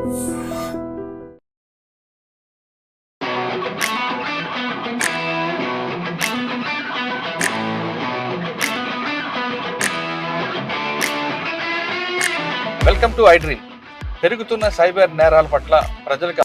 Welcome to I dream. పెరుగుతున్న cyber నేరాల పట్ల ప్రజలకు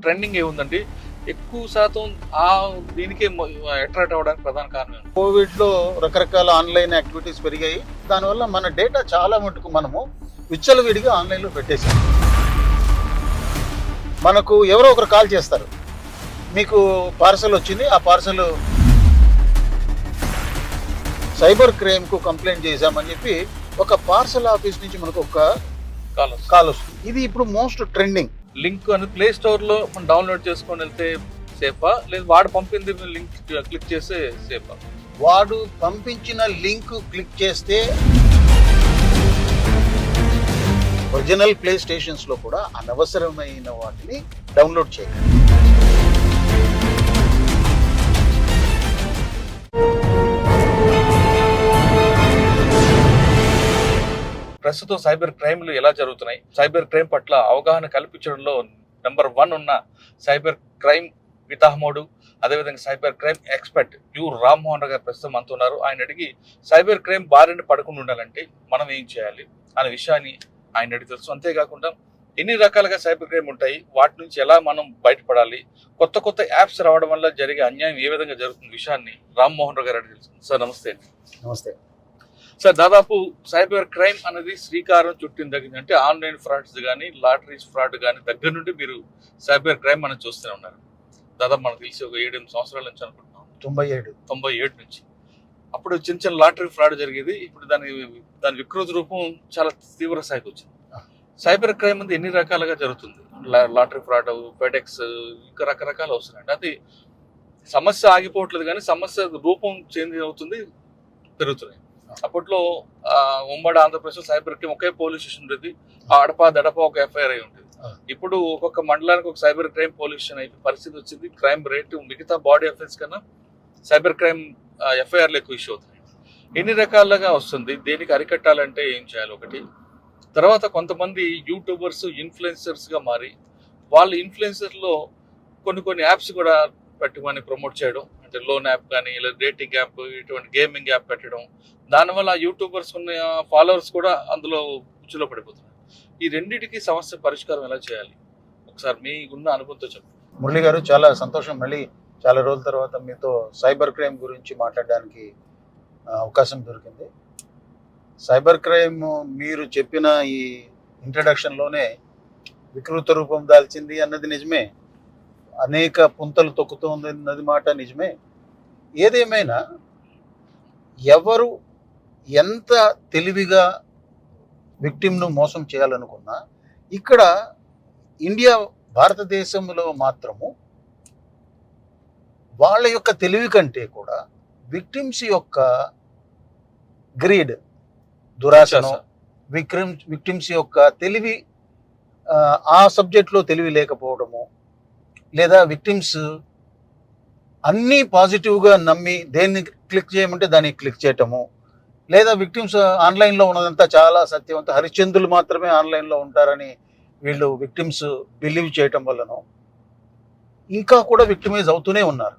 ట్రెండింగ్ ఏముందండి, ఎక్కువ శాతం దీనికే అట్రాక్ట్ అవ్వడానికి ప్రధాన కారణం. కోవిడ్ లో రకరకాల ఆన్లైన్ యాక్టివిటీస్ పెరిగాయి. దానివల్ల మన డేటా చాలా మటుకు మనము విచ్చలవిడిగా ఆన్లైన్ లో పెట్టేసాం. మనకు ఎవరో ఒకరు కాల్ చేస్తారు, మీకు పార్సల్ వచ్చింది, ఆ పార్సల్ సైబర్ క్రైమ్ కు కంప్లైంట్ చేశామని చెప్పి ఒక పార్సల్ ఆఫీస్ నుంచి మనకు ఒక కాల్ వస్తుంది. ఇది ఇప్పుడు మోస్ట్ ట్రెండింగ్. లింక్ అని ప్లే స్టోర్ లో మనం డౌన్లోడ్ చేసుకొని వెళ్తే సేఫా, లేదు వాడు పంపింది లింక్ క్లిక్ చేస్తే సేఫా? వాడు పంపించిన లింక్ క్లిక్ చేస్తే ఒరిజినల్ ప్లే స్టేషన్స్ లో కూడా అనవసరమైన వాటిని డౌన్లోడ్ చేయాలి. ప్రస్తుతం సైబర్ క్రైమ్లు ఎలా జరుగుతున్నాయి, సైబర్ క్రైమ్ పట్ల అవగాహన కల్పించడంలో నెంబర్ 1 ఉన్న సైబర్ క్రైమ్ పితామహుడు, అదేవిధంగా సైబర్ క్రైమ్ ఎక్స్పర్ట్ యు రామ్మోహన్ రావు గారు ప్రస్తుతం అంటున్నారు. ఆయన అడిగి సైబర్ క్రైమ్ బారిన పడకుండా ఉండాలంటే మనం ఏం చేయాలి అనే విషయాన్ని ఆయన అడిగి తెలుసు. అంతేకాకుండా ఎన్ని రకాలుగా సైబర్ క్రైమ్ ఉంటాయి, వాటి నుంచి ఎలా మనం బయటపడాలి, కొత్త కొత్త యాప్స్ రావడం వల్ల జరిగే అన్యాయం ఏ విధంగా జరుగుతున్న విషయాన్ని రామ్మోహన్ రావు గారు అడిగి తెలుసు. సార్ నమస్తే. నమస్తే సార్, దాదాపు సైబర్ క్రైమ్ అనేది శ్రీకారం చుట్టిన దగ్గర అంటే ఆన్లైన్ ఫ్రాడ్స్ కానీ లాటరీస్ ఫ్రాడ్ కానీ దగ్గర నుండి మీరు సైబర్ క్రైమ్ మనం చూస్తూనే ఉన్నారు. దాదాపు మనకు తెలిసి ఒక 7-8 సంవత్సరాల నుంచి అనుకుంటున్నాం, 97 నుంచి. అప్పుడు చిన్న చిన్న లాటరీ ఫ్రాడ్ జరిగేది, ఇప్పుడు దాని వికృత రూపం చాలా తీవ్ర స్థాయికి వచ్చింది. సైబర్ క్రైమ్ అనేది ఎన్ని రకాలుగా జరుగుతుంది, లాటరీ ఫ్రాడ్, ఫెడెక్స్, ఇంకా రకరకాలు వస్తున్నాయండి. అది సమస్య ఆగిపోవట్లేదు కానీ సమస్య రూపం చేంజ్ అవుతుంది, పెరుగుతున్నాయి. అప్పట్లో ఉమ్మడి ఆంధ్రప్రదేశ్ సైబర్ క్రైమ్ ఒకే పోలీస్ స్టేషన్ ఉండేది, అడప దడప ఒక ఎఫ్ఐఆర్ అయి ఉండేది. ఇప్పుడు ఒక్కొక్క మండలానికి ఒక సైబర్ క్రైమ్ పోలీస్ స్టేషన్ అయిపోయి పరిస్థితి వచ్చింది. క్రైమ్ రేటు మిగతా బాడీ అఫెన్స్ కన్నా సైబర్ క్రైమ్ ఎఫ్ఐఆర్లు ఎక్కువ ఇష్యూ అవుతున్నాయి. ఎన్ని రకాలుగా వస్తుంది, దేనికి అరికట్టాలంటే ఏం చేయాలి ఒకటి. తర్వాత కొంతమంది యూట్యూబర్స్ ఇన్ఫ్లుయెన్సర్స్గా మారి వాళ్ళ ఇన్ఫ్లుయెన్సర్లో కొన్ని యాప్స్ కూడా పెట్టుకొని ప్రమోట్ చేయడం, అంటే లోన్ యాప్ కానీ లేదా డేటింగ్ యాప్, ఇటువంటి గేమింగ్ యాప్ పెట్టడం. దానివల్ల యూట్యూబర్స్ ఉన్న ఫాలోవర్స్ కూడా అందులో ఉచ్చులో పడిపోతున్నారు. ఈ రెండింటికి సమస్య పరిష్కారం ఎలా చేయాలి, ఒకసారి మీకున్న అనుభవంతో చెప్పండి. మురళి గారు, చాలా సంతోషం మళ్ళీ చాలా రోజుల తర్వాత మీతో సైబర్ క్రైమ్ గురించి మాట్లాడడానికి అవకాశం దొరికింది. సైబర్ క్రైమ్ మీరు చెప్పిన ఈ ఇంట్రడక్షన్లోనే వికృత రూపం దాల్చింది అన్నది నిజమే, అనేక పుంతలు తొక్కుతోంది అన్నది మాట నిజమే. ఏదేమైనా ఎవరు ఎంత తెలివిగా విక్టిమ్ను మోసం చేయాలనుకున్నా, ఇక్కడ భారతదేశంలో మాత్రము వాళ్ళ యొక్క తెలివి కంటే కూడా విక్టిమ్స్ యొక్క గ్రీడ్, దురాశను, విక్టిమ్స్ యొక్క తెలివి, ఆ సబ్జెక్ట్లో తెలివి లేకపోవడము, లేదా విక్టిమ్స్ అన్నీ పాజిటివ్గా నమ్మి దేన్ని క్లిక్ చేయమంటే దాన్ని క్లిక్ చేయటము, లేదా విక్టిమ్స్ ఆన్లైన్లో ఉన్నదంతా చాలా సత్యవంత హరిశ్చంద్రులు మాత్రమే ఆన్లైన్లో ఉంటారని వీళ్ళు విక్టిమ్స్ బిలీవ్ చేయటం వల్లనో ఇంకా కూడా విక్టిమైజ్ అవుతూనే ఉన్నారు.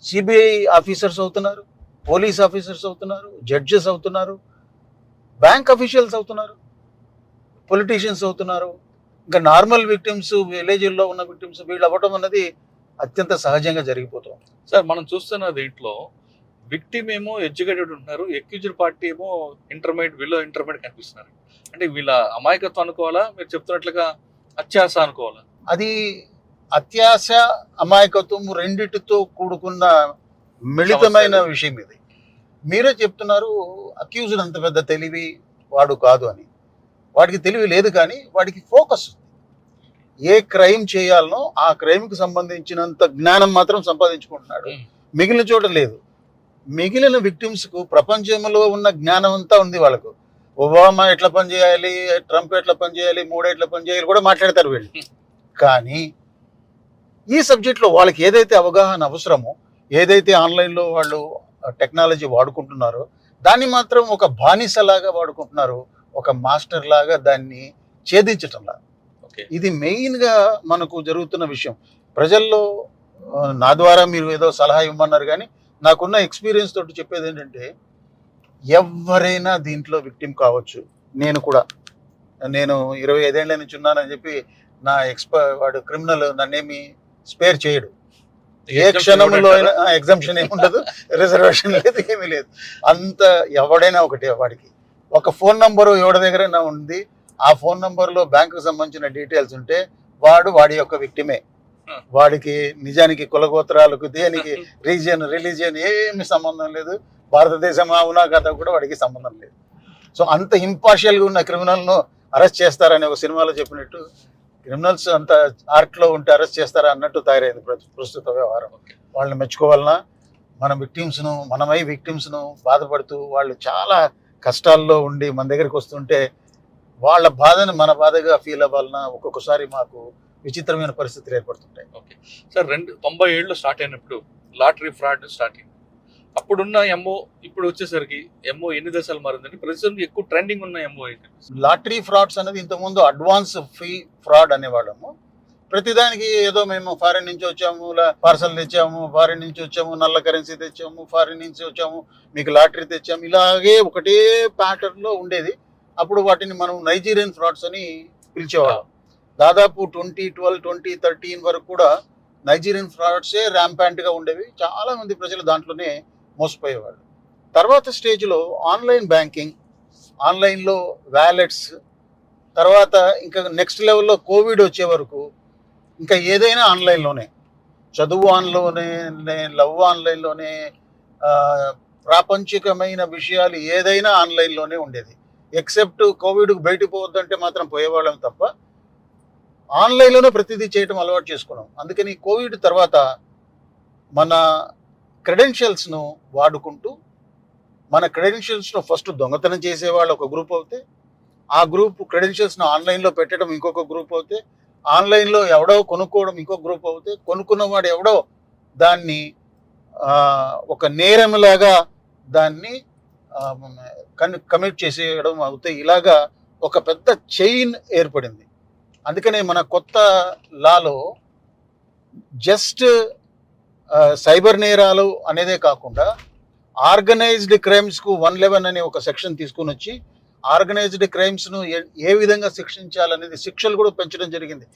సిబిఐ ఆఫీసర్స్ అవుతున్నారు, పోలీస్ ఆఫీసర్స్ అవుతున్నారు, జడ్జెస్ అవుతున్నారు, బ్యాంక్ అఫీషియల్స్ అవుతున్నారు, పొలిటీషియన్స్ అవుతున్నారు. ఇంకా నార్మల్ విక్టిమ్స్, విలేజ్ల్లో ఉన్న విక్టిమ్స్ వీళ్ళు అవ్వటం అన్నది అత్యంత సహజంగా జరిగిపోతుంది. సార్, మనం చూస్తున్న దీంట్లో విక్టిమ్ ఏమో ఎడ్యుకేటెడ్ ఉంటున్నారు, ఎక్యూజ్డ్ పార్టీ ఏమో ఇంటర్మీడియట్ కనిపిస్తున్నారు. అంటే వీళ్ళ అమాయకత్వం అనుకోవాలా, మీరు చెప్తున్నట్లుగా అత్యాస అనుకోవాలా? అది అత్యాశ, అమాయకత్వం రెండిటితో కూడుకున్న మిళితమైన విషయం ఇది. మీరే చెప్తున్నారు అక్యూజ్డ్ అంత పెద్ద తెలివి వాడు కాదు అని. వాడికి తెలివి లేదు, కానీ వాడికి ఫోకస్ ఉంది. ఏ క్రైమ్ చేయాలనో ఆ క్రైమ్కి సంబంధించినంత జ్ఞానం మాత్రం సంపాదించుకుంటున్నాడు, మిగిలిన చోట లేదు. మిగిలిన విక్టిమ్స్కు ప్రపంచంలో ఉన్న జ్ఞానం అంతా ఉంది వాళ్ళకు. ఒబామా ఎట్లా పని చేయాలి, ట్రంప్ ఎట్లా పని చేయాలి, మోడీ ఎట్లా పని చేయాలి కూడా మాట్లాడతారు వీళ్ళు. కానీ ఈ సబ్జెక్ట్లో వాళ్ళకి ఏదైతే అవగాహన అవసరమో, ఏదైతే ఆన్లైన్లో వాళ్ళు టెక్నాలజీ వాడుకుంటున్నారో దాన్ని మాత్రం ఒక బానిసలాగా వాడుకుంటున్నారు, ఒక మాస్టర్ లాగా దాన్ని ఛేదించటంలా. ఇది మెయిన్గా మనకు జరుగుతున్న విషయం. ప్రజల్లో నా ద్వారా మీరు ఏదో సలహా ఇవ్వమన్నారు, కానీ నాకున్న ఎక్స్పీరియన్స్ తోటి చెప్పేది ఏంటంటే ఎవరైనా దీంట్లో విక్టిమ్ కావచ్చు. నేను 25 ఏళ్ల నుంచి ఉన్నానని చెప్పి నా వాడు క్రిమినల్ నన్నేమి స్పేర్ చేయడు. ఏ క్షణంలో అయినా ఎగ్జంప్షన్ ఏమి ఉండదు, రిజర్వేషన్ లేదు, ఏమీ లేదు. అంత ఎవడైనా ఒకటే. వాడికి ఒక ఫోన్ నంబరు ఎవరి దగ్గరైనా ఉంది, ఆ ఫోన్ నంబర్లో బ్యాంకుకు సంబంధించిన డీటెయిల్స్ ఉంటే వాడి యొక్క విక్టిమే. వాడికి నిజానికి కులగోత్రాలకు, దేనికి, రిలీజియన్ ఏమి సంబంధం లేదు. భారతదేశం అవునా కదా కూడా వాడికి సంబంధం లేదు. సో అంత ఇంపార్షియల్గా ఉన్న క్రిమినల్ను అరెస్ట్ చేస్తారని ఒక సినిమాలో చెప్పినట్టు, క్రిమినల్స్ అంత ఆర్ట్లో ఉంటే అరెస్ట్ చేస్తారా అన్నట్టు తయారైంది ప్రస్తుత వ్యవహారం. వాళ్ళని మెచ్చుకోవాలన్నా, మన విక్టిమ్స్ను బాధపడుతూ వాళ్ళు చాలా కష్టాల్లో ఉండి మన దగ్గరికి వస్తుంటే వాళ్ళ బాధను మన బాధగా ఫీల్ అవ్వాలన్నా ఒక్కొక్కసారి మాకు విచిత్రమైన పరిస్థితులు ఏర్పడుతుంటాయి. ఓకే సార్, 97 స్టార్ట్ అయినప్పుడు లాటరీ ఫ్రాడ్ స్టార్ట్ అయింది. అప్పుడున్న ఎంఓ ఇప్పుడు వచ్చేసరికి ఎంఓ ఎన్ని దశలు మారిందండి? ప్రస్తుతం ఎక్కువ ట్రెండింగ్ ఉన్న ఎంఓ ఏంటి? లాటరీ ఫ్రాడ్స్ అనేది ఇంతకుముందు అడ్వాన్స్ ఫీ ఫ్రాడ్ అనేవాళ్ళము. ప్రతిదానికి ఏదో మేము ఫారిన్ నుంచి వచ్చాము, పార్సల్ తెచ్చాము, ఫారిన్ నుంచి వచ్చాము, నల్ల కరెన్సీ తెచ్చాము, ఫారిన్ నుంచి వచ్చాము, మీకు లాటరీ తెచ్చాము, ఇలాగే ఒకటే ప్యాటర్న్లో ఉండేది. అప్పుడు వాటిని మనం నైజీరియన్ ఫ్రాడ్స్ అని పిలిచేవాళ్ళం. దాదాపు 2012, 2013 వరకు కూడా నైజీరియన్ ఫ్రాడ్సే ర్యాంపాంట్గా ఉండేవి. చాలామంది ప్రజలు దాంట్లోనే మోసపోయేవాళ్ళు. తర్వాత స్టేజ్లో ఆన్లైన్ బ్యాంకింగ్, ఆన్లైన్లో వ్యాలెట్స్, తర్వాత ఇంకా నెక్స్ట్ లెవెల్లో కోవిడ్ వచ్చే వరకు ఇంకా ఏదైనా ఆన్లైన్లోనే, చదువు ఆన్లైన్లోనే, లవ్ ఆన్లైన్లోనే, ప్రాపంచికమైన విషయాలు ఏదైనా ఆన్లైన్లోనే ఉండేది. ఎక్సెప్ట్ కోవిడ్కు బయటకు పోవద్దంటే మాత్రం పోయేవాళ్ళం తప్ప ఆన్లైన్లోనే ప్రతిదీ చేయటం అలవాటు చేసుకున్నాం. అందుకని కోవిడ్ తర్వాత మన క్రెడెన్షియల్స్ను వాడుకుంటూ, మన క్రెడెన్షియల్స్ను ఫస్ట్ దొంగతనం చేసేవాళ్ళు ఒక గ్రూప్ అవుతే, ఆ గ్రూప్ క్రెడెన్షియల్స్ను ఆన్లైన్లో పెట్టడం ఇంకొక గ్రూప్ అవుతే, ఆన్లైన్లో ఎవడో కొనుక్కోవడం ఇంకొక గ్రూప్ అవుతే, కొనుక్కున్నవాడు ఎవడో దాన్ని ఒక నేరంలాగా దాన్ని కమిట్ చేసేయడం అవుతే, ఇలాగా ఒక పెద్ద చైన్ ఏర్పడింది. అందుకనే మన కొత్త లాలో జస్ట్ సైబర్ నేరాలు అనేదే కాకుండా ఆర్గనైజ్డ్ క్రైమ్స్కు 111 అనే ఒక సెక్షన్ తీసుకుని వచ్చి ఆర్గనైజ్డ్ క్రైమ్స్ను ఏ విధంగా శిక్షించాలనేది శిక్షలు కూడా పెంచడం జరిగింది.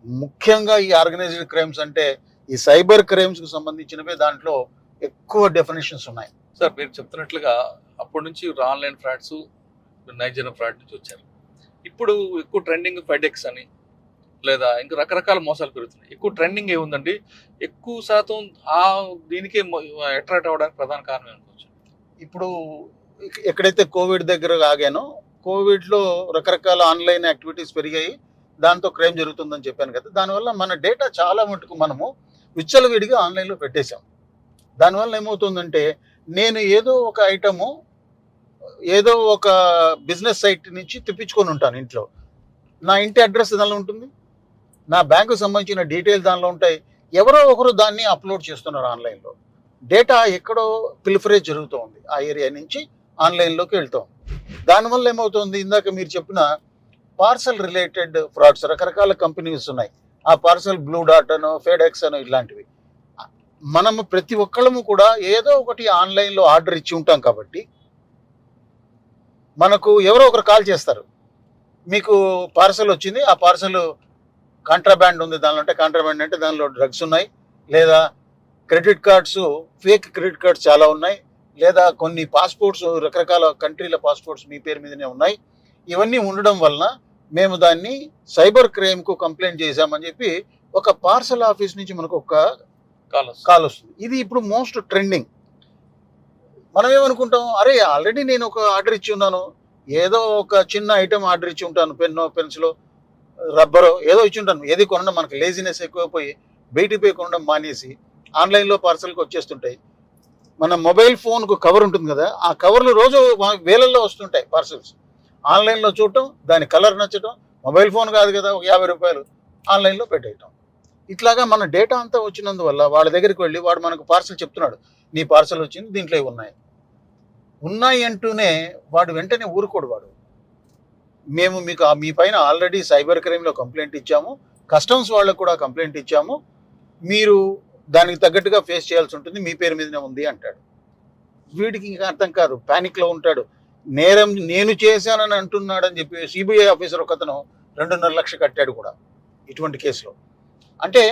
ముఖ్యంగా ఈ ఆర్గనైజ్డ్ క్రైమ్స్ అంటే ఈ సైబర్ క్రైమ్స్కు సంబంధించినవే దాంట్లో ఎక్కువ డెఫినేషన్స్ ఉన్నాయి. సార్, మీరు చెప్తున్నట్లుగా అప్పటి నుంచి ఆన్లైన్ ఫ్రాడ్స్, నైజీరియన్ ఫ్రాడ్ నుంచి వచ్చారు. ఇప్పుడు ఎక్కువ ట్రెండింగ్ ఫెడెక్స్ అని, లేదా ఇంకా రకరకాల మోసాలు పెరుగుతున్నాయి. ఎక్కువ ట్రెండింగ్ ఏముందండి? ఎక్కువ శాతం దీనికే అట్రాక్ట్ అవ్వడానికి ప్రధాన కారణం అనుకోవచ్చు. ఇప్పుడు ఎక్కడైతే కోవిడ్ దగ్గర ఆగానో, కోవిడ్లో రకరకాల ఆన్లైన్ యాక్టివిటీస్ పెరిగాయి, దాంతో క్రైమ్ జరుగుతుందని చెప్పాను కదా. దానివల్ల మన డేటా చాలా మటుకు మనము విచ్చలవిడిగా ఆన్లైన్లో పెట్టేశాం. దానివల్ల ఏమవుతుందంటే, నేను ఏదో ఒక ఐటము ఏదో ఒక బిజినెస్ సైట్ నుంచి తెప్పించుకొని ఉంటాను ఇంట్లో. నా ఇంటి అడ్రస్ దానిలో ఉంటుంది, నా బ్యాంకు సంబంధించిన డీటెయిల్స్ దానిలో ఉంటాయి. ఎవరో ఒకరు దాన్ని అప్లోడ్ చేస్తున్నారు ఆన్లైన్లో. డేటా ఎక్కడో పిల్ఫరేజ్ జరుగుతూ ఉంది, ఆ ఏరియా నుంచి ఆన్లైన్లోకి వెళ్తాం. దానివల్ల ఏమవుతుంది, ఇందాక మీరు చెప్పిన పార్సల్ రిలేటెడ్ ఫ్రాడ్స్, రకరకాల కంపెనీస్ ఉన్నాయి. ఆ పార్సల్ బ్లూ డాట్ అనో, ఫెడెక్స్ అనో, ఇలాంటివి. మనము ప్రతి ఒక్కళ్ళము కూడా ఏదో ఒకటి ఆన్లైన్లో ఆర్డర్ ఇచ్చి ఉంటాం కాబట్టి మనకు ఎవరో ఒకరు కాల్ చేస్తారు, మీకు పార్సల్ వచ్చింది, ఆ పార్సల్ కాంట్రాబ్యాండ్ ఉంది దానిలో. అంటే కాంట్రాబ్యాండ్ అంటే దానిలో డ్రగ్స్ ఉన్నాయి, లేదా credit cards, fake credit cards చాలా ఉన్నాయి, లేదా కొన్ని పాస్పోర్ట్స్, రకరకాల కంట్రీల పాస్పోర్ట్స్ మీ పేరు మీదనే ఉన్నాయి. ఇవన్నీ ఉండడం వలన మేము దాన్ని సైబర్ క్రైమ్కు కంప్లైంట్ చేశామని చెప్పి ఒక పార్సల్ ఆఫీస్ నుంచి మనకు ఒక కాల్ వస్తుంది. ఇది ఇప్పుడు మోస్ట్ ట్రెండింగ్. మనం ఏమనుకుంటాం, అరే ఆల్రెడీ నేను ఒక ఆర్డర్ ఇచ్చి ఉన్నాను, ఏదో ఒక చిన్న ఐటెం ఆర్డర్ ఇచ్చి ఉంటాను, పెన్నో పెన్సిలో రబ్బరో ఏదో ఇచ్చి ఉంటాను, ఏది కొనడం మనకు లేజినెస్ ఎక్కువైపోయి బయటికి పోయి కొనడం మానేసి ఆన్లైన్లో పార్సల్కి వచ్చేస్తుంటాయి. మన మొబైల్ ఫోన్కు కవర్ ఉంటుంది కదా, ఆ కవర్లు రోజు వేలల్లో వస్తుంటాయి పార్సల్స్. ఆన్లైన్లో చూడటం, దాని కలర్ నచ్చటం, మొబైల్ ఫోన్ కాదు కదా, ఒక 50 రూపాయలు ఆన్లైన్లో పెట్టేయటం. ఇట్లాగా మన డేటా అంతా వచ్చినందువల్ల వాళ్ళ దగ్గరికి వెళ్ళి వాడు మనకు పార్సల్ చెప్తున్నాడు, నీ పార్సల్ వచ్చింది, దీంట్లో ఉన్నాయి అంటూనే వాడు వెంటనే ఊరుకోడు. వాడు మేము మీకు మీ పైన ఆల్రెడీ సైబర్ క్రైమ్లో కంప్లైంట్ ఇచ్చాము, కస్టమ్స్ వాళ్ళకు కూడా కంప్లైంట్ ఇచ్చాము, మీరు దానికి తగ్గట్టుగా ఫేస్ చేయాల్సి ఉంటుంది, మీ పేరు మీదనే ఉంది అంటాడు. వీడికి ఇంకా అర్థం కాదు, ప్యానిక్లో ఉంటాడు. నేరం నేను చేశానని అంటున్నాడని చెప్పి సిబిఐ ఆఫీసర్ ఒకతను 2.5 లక్షలు కట్టాడు కూడా ఇటువంటి కేసులో. అంటే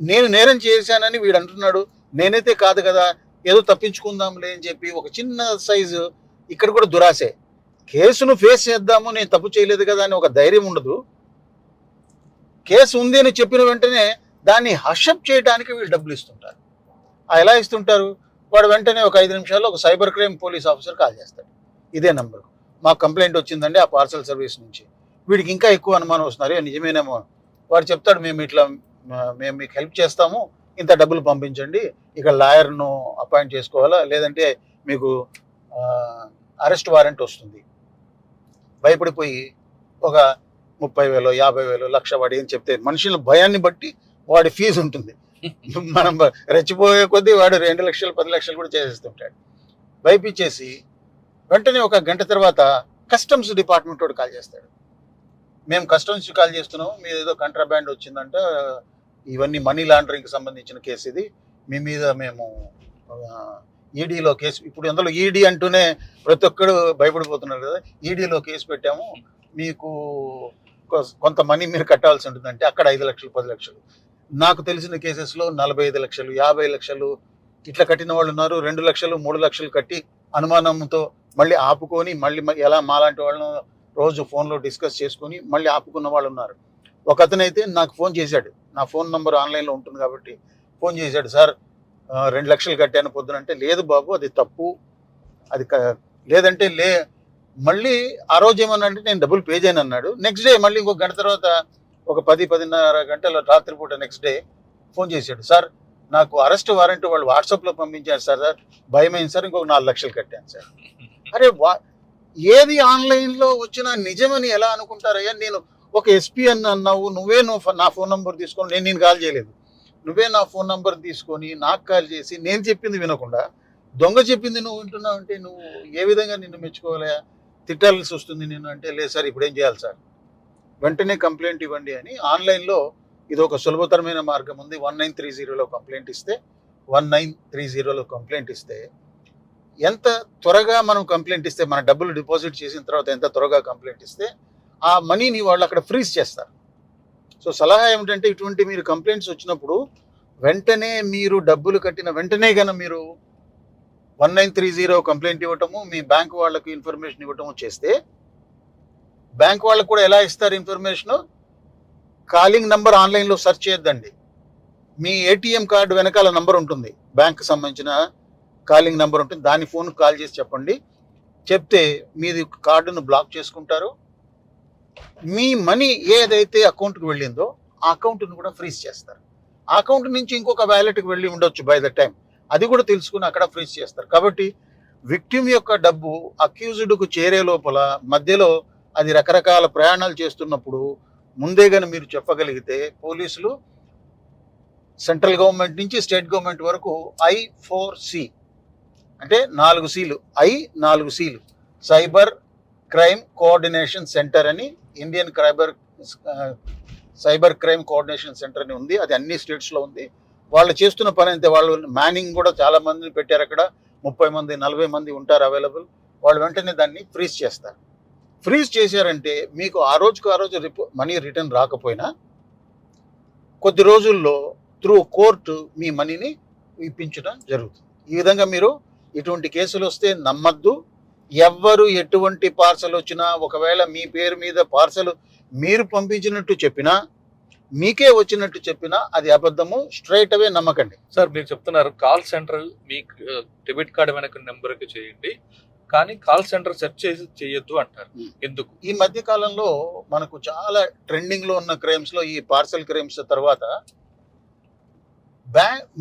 నేను నేరం చేశానని వీడు అంటున్నాడు, నేనైతే కాదు కదా, ఏదో తప్పించుకుందాంలే అని చెప్పి ఒక చిన్న సైజు. ఇక్కడ కూడా దురాశే, కేసును ఫేస్ చేద్దాము, నేను తప్పు చేయలేదు కదా అని ఒక ధైర్యం ఉండదు. కేసు ఉంది అని చెప్పిన వెంటనే దాన్ని హషప్ చేయడానికి వీళ్ళు డబ్బులు ఇస్తుంటారు. ఎలా ఇస్తుంటారు, వాడు వెంటనే ఒక 5 నిమిషాల్లో ఒక cyber crime police officer call చేస్తాడు, ఇదే నెంబర్, మాకు కంప్లైంట్ వచ్చిందండి ఆ పార్సల్ సర్వీస్ నుంచి. వీడికి ఇంకా ఎక్కువ అనుమానం వస్తున్నారు, నిజమేనేమో. వాడు చెప్తాడు, మేము మీకు హెల్ప్ చేస్తాము, ఇంత డబ్బులు పంపించండి, ఇక లాయర్ను అపాయింట్ చేసుకోవాలా, లేదంటే మీకు అరెస్ట్ వారెంట్ వస్తుంది. భయపడిపోయి ఒక 30,000 50,000 లక్ష వాడి అని చెప్తే మనుషుల భయాన్ని బట్టి వాడి ఫీజు ఉంటుంది. మనం రెచ్చిపోయే కొద్దీ వాడు 2 లక్షలు 10 లక్షలు కూడా చేసేస్తుంటాడు. భయపించేసి వెంటనే ఒక గంట తర్వాత కస్టమ్స్ డిపార్ట్మెంట్ వాడు కాల్ చేస్తాడు, మేము కస్టమ్స్ కాల్ చేస్తున్నాము, మీరు ఏదో కంట్రాబ్యాండ్ వచ్చిందంట, ఇవన్నీ మనీ లాండరింగ్కి సంబంధించిన కేసు ఇది, మీ మీద మేము ఈడీలో కేసు, ఇప్పుడు అందులో ఈడీ అంటూనే ప్రతి ఒక్కరు భయపడిపోతున్నారు కదా, ఈడీలో కేసు పెట్టాము, మీకు కొంత మనీ మీరు కట్టాల్సి ఉంటుందంటే అక్కడ 5 లక్షలు 10 లక్షలు. నాకు తెలిసిన కేసెస్లో 45 లక్షలు 50 లక్షలు ఇట్లా కట్టిన వాళ్ళు ఉన్నారు. 2 లక్షలు 3 లక్షలు కట్టి అనుమానంతో మళ్ళీ ఆపుకొని మళ్ళీ ఎలా మాలాంటి వాళ్ళను రోజు ఫోన్లో డిస్కస్ చేసుకొని మళ్ళీ ఆపుకున్న వాళ్ళు ఉన్నారు. ఒక అతనైతే నాకు ఫోన్ చేశాడు, నా ఫోన్ నంబర్ ఆన్లైన్లో ఉంటుంది కాబట్టి ఫోన్ చేశాడు, సార్ 2 లక్షలు కట్టాను పొద్దునంటే, లేదు బాబు అది తప్పు, అది లేదంటే మళ్ళీ ఆ రోజు ఏమన్నాడంటే నేను డబ్బులు పే చేయను అన్నాడు. నెక్స్ట్ డే మళ్ళీ ఇంకొక గంట తర్వాత ఒక 10-10:30 గంటల రాత్రిపూట నెక్స్ట్ డే ఫోన్ చేశాడు, సార్ నాకు అరెస్ట్ వారెంట్ వాళ్ళు వాట్సాప్లో పంపించారు సార్, భయమైంది సార్, ఇంకొక 4 లక్షలు కట్టాను సార్. అరే ఏది ఆన్లైన్లో వచ్చినా నిజమని ఎలా అనుకుంటారయ్యా? నేను ఒక ఎస్పీ అని అన్నావు, నువ్వే నా ఫోన్ నంబర్ తీసుకొని, నేను కాల్ చేయలేదు, నువ్వే నా ఫోన్ నంబర్ తీసుకొని నాకు కాల్ చేసి నేను చెప్పింది వినకుండా దొంగ చెప్పింది నువ్వు వింటున్నావు అంటే నువ్వు ఏ విధంగా నిన్ను మెచ్చుకోవాలా? తిట్టాల్సి వస్తుంది నేను అంటే, లేదు సార్ ఇప్పుడేం చేయాలి సార్, వెంటనే కంప్లైంట్ ఇవ్వండి అని. ఆన్లైన్లో ఇది ఒక సులభతరమైన మార్గం ఉంది. 1930లో కంప్లైంట్ ఇస్తే 1930లో కంప్లైంట్ ఇస్తే ఎంత త్వరగా మనం కంప్లైంట్ ఇస్తే, మన డబ్బులు డిపాజిట్ చేసిన తర్వాత ఎంత త్వరగా కంప్లైంట్ ఇస్తే ఆ మనీని వాళ్ళు అక్కడ ఫ్రీజ్ చేస్తారు. సో సలహా ఏమిటంటే, ఇటువంటి మీరు కంప్లైంట్స్ వచ్చినప్పుడు వెంటనే మీరు డబ్బులు కట్టిన వెంటనే కనుక మీరు 1930 కంప్లైంట్ ఇవ్వటము, మీ బ్యాంక్ వాళ్ళకు ఇన్ఫర్మేషన్ ఇవ్వటము చేస్తే, బ్యాంక్ వాళ్ళకు కూడా ఎలా ఇస్తారు ఇన్ఫర్మేషను? కాలింగ్ నంబర్ ఆన్లైన్లో సెర్చ్ చేయొద్దండి, మీ ఏటీఎం కార్డు వెనకాల నంబర్ ఉంటుంది, బ్యాంక్కి సంబంధించిన కాలింగ్ నంబర్ ఉంటుంది, దాని ఫోన్కి కాల్ చేసి చెప్పండి. చెప్తే మీది కార్డును బ్లాక్ చేసుకుంటారు, మీ మనీ ఏదైతే అకౌంట్కి వెళ్ళిందో ఆ అకౌంట్ను కూడా ఫ్రీజ్ చేస్తారు. ఆ అకౌంట్ నుంచి ఇంకొక వ్యాలెట్కి వెళ్ళి ఉండొచ్చు బై ద టైం, అది కూడా తెలుసుకుని అక్కడ ఫ్రీజ్ చేస్తారు. కాబట్టి విక్టిమ్ యొక్క డబ్బు అక్యూజ్డ్కు చేరే లోపల మధ్యలో అది రకరకాల ప్రయాణాలు చేస్తున్నప్పుడు ముందే కానీ మీరు చెప్పగలిగితే, పోలీసులు సెంట్రల్ గవర్నమెంట్ నుంచి స్టేట్ గవర్నమెంట్ వరకు I4C అంటే 4 Cలు, 4 Cలు, సైబర్ క్రైమ్ కోఆర్డినేషన్ సెంటర్ అని, Indian cyber crime coordination centre అని ఉంది, అది అన్ని స్టేట్స్లో ఉంది. వాళ్ళు చేస్తున్న పని అంతే, వాళ్ళు మ్యానింగ్ కూడా చాలా మందిని పెట్టారు, అక్కడ 30 మంది 40 మంది ఉంటారు అవైలబుల్. వాళ్ళు వెంటనే దాన్ని ఫ్రీజ్ చేస్తారు. ఫ్రీజ్ చేశారంటే మీకు ఆ రోజుకు ఆ రోజు మనీ రిటర్న్ రాకపోయినా కొద్ది రోజుల్లో త్రూ కోర్టు మీ మనీని ఇప్పించడం జరుగుతుంది. ఈ విధంగా మీరు ఇటువంటి కేసులు వస్తే నమ్మద్దు, ఎవ్వరు ఎటువంటి పార్సల్ వచ్చినా ఒకవేళ మీ పేరు మీద పార్సల్ మీరు పంపించినట్టు చెప్పినా మీకే వచ్చినట్టు చెప్పినా అది అబద్ధము. స్ట్రైట్ అవే నమ్మకండి. సార్ మీరు చెప్తున్నారు కాల్ సెంటర్ మీకు డెబిట్ కార్డు వెనక నెంబర్కి చేయండి, కానీ కాల్ సెంటర్ సెర్చ్ చేసి చేయొద్దు అంటారు. ఎందుకు? ఈ మధ్య కాలంలో మనకు చాలా ట్రెండింగ్ లో ఉన్న క్రైమ్స్ లో ఈ పార్సల్ క్రైమ్స్ తర్వాత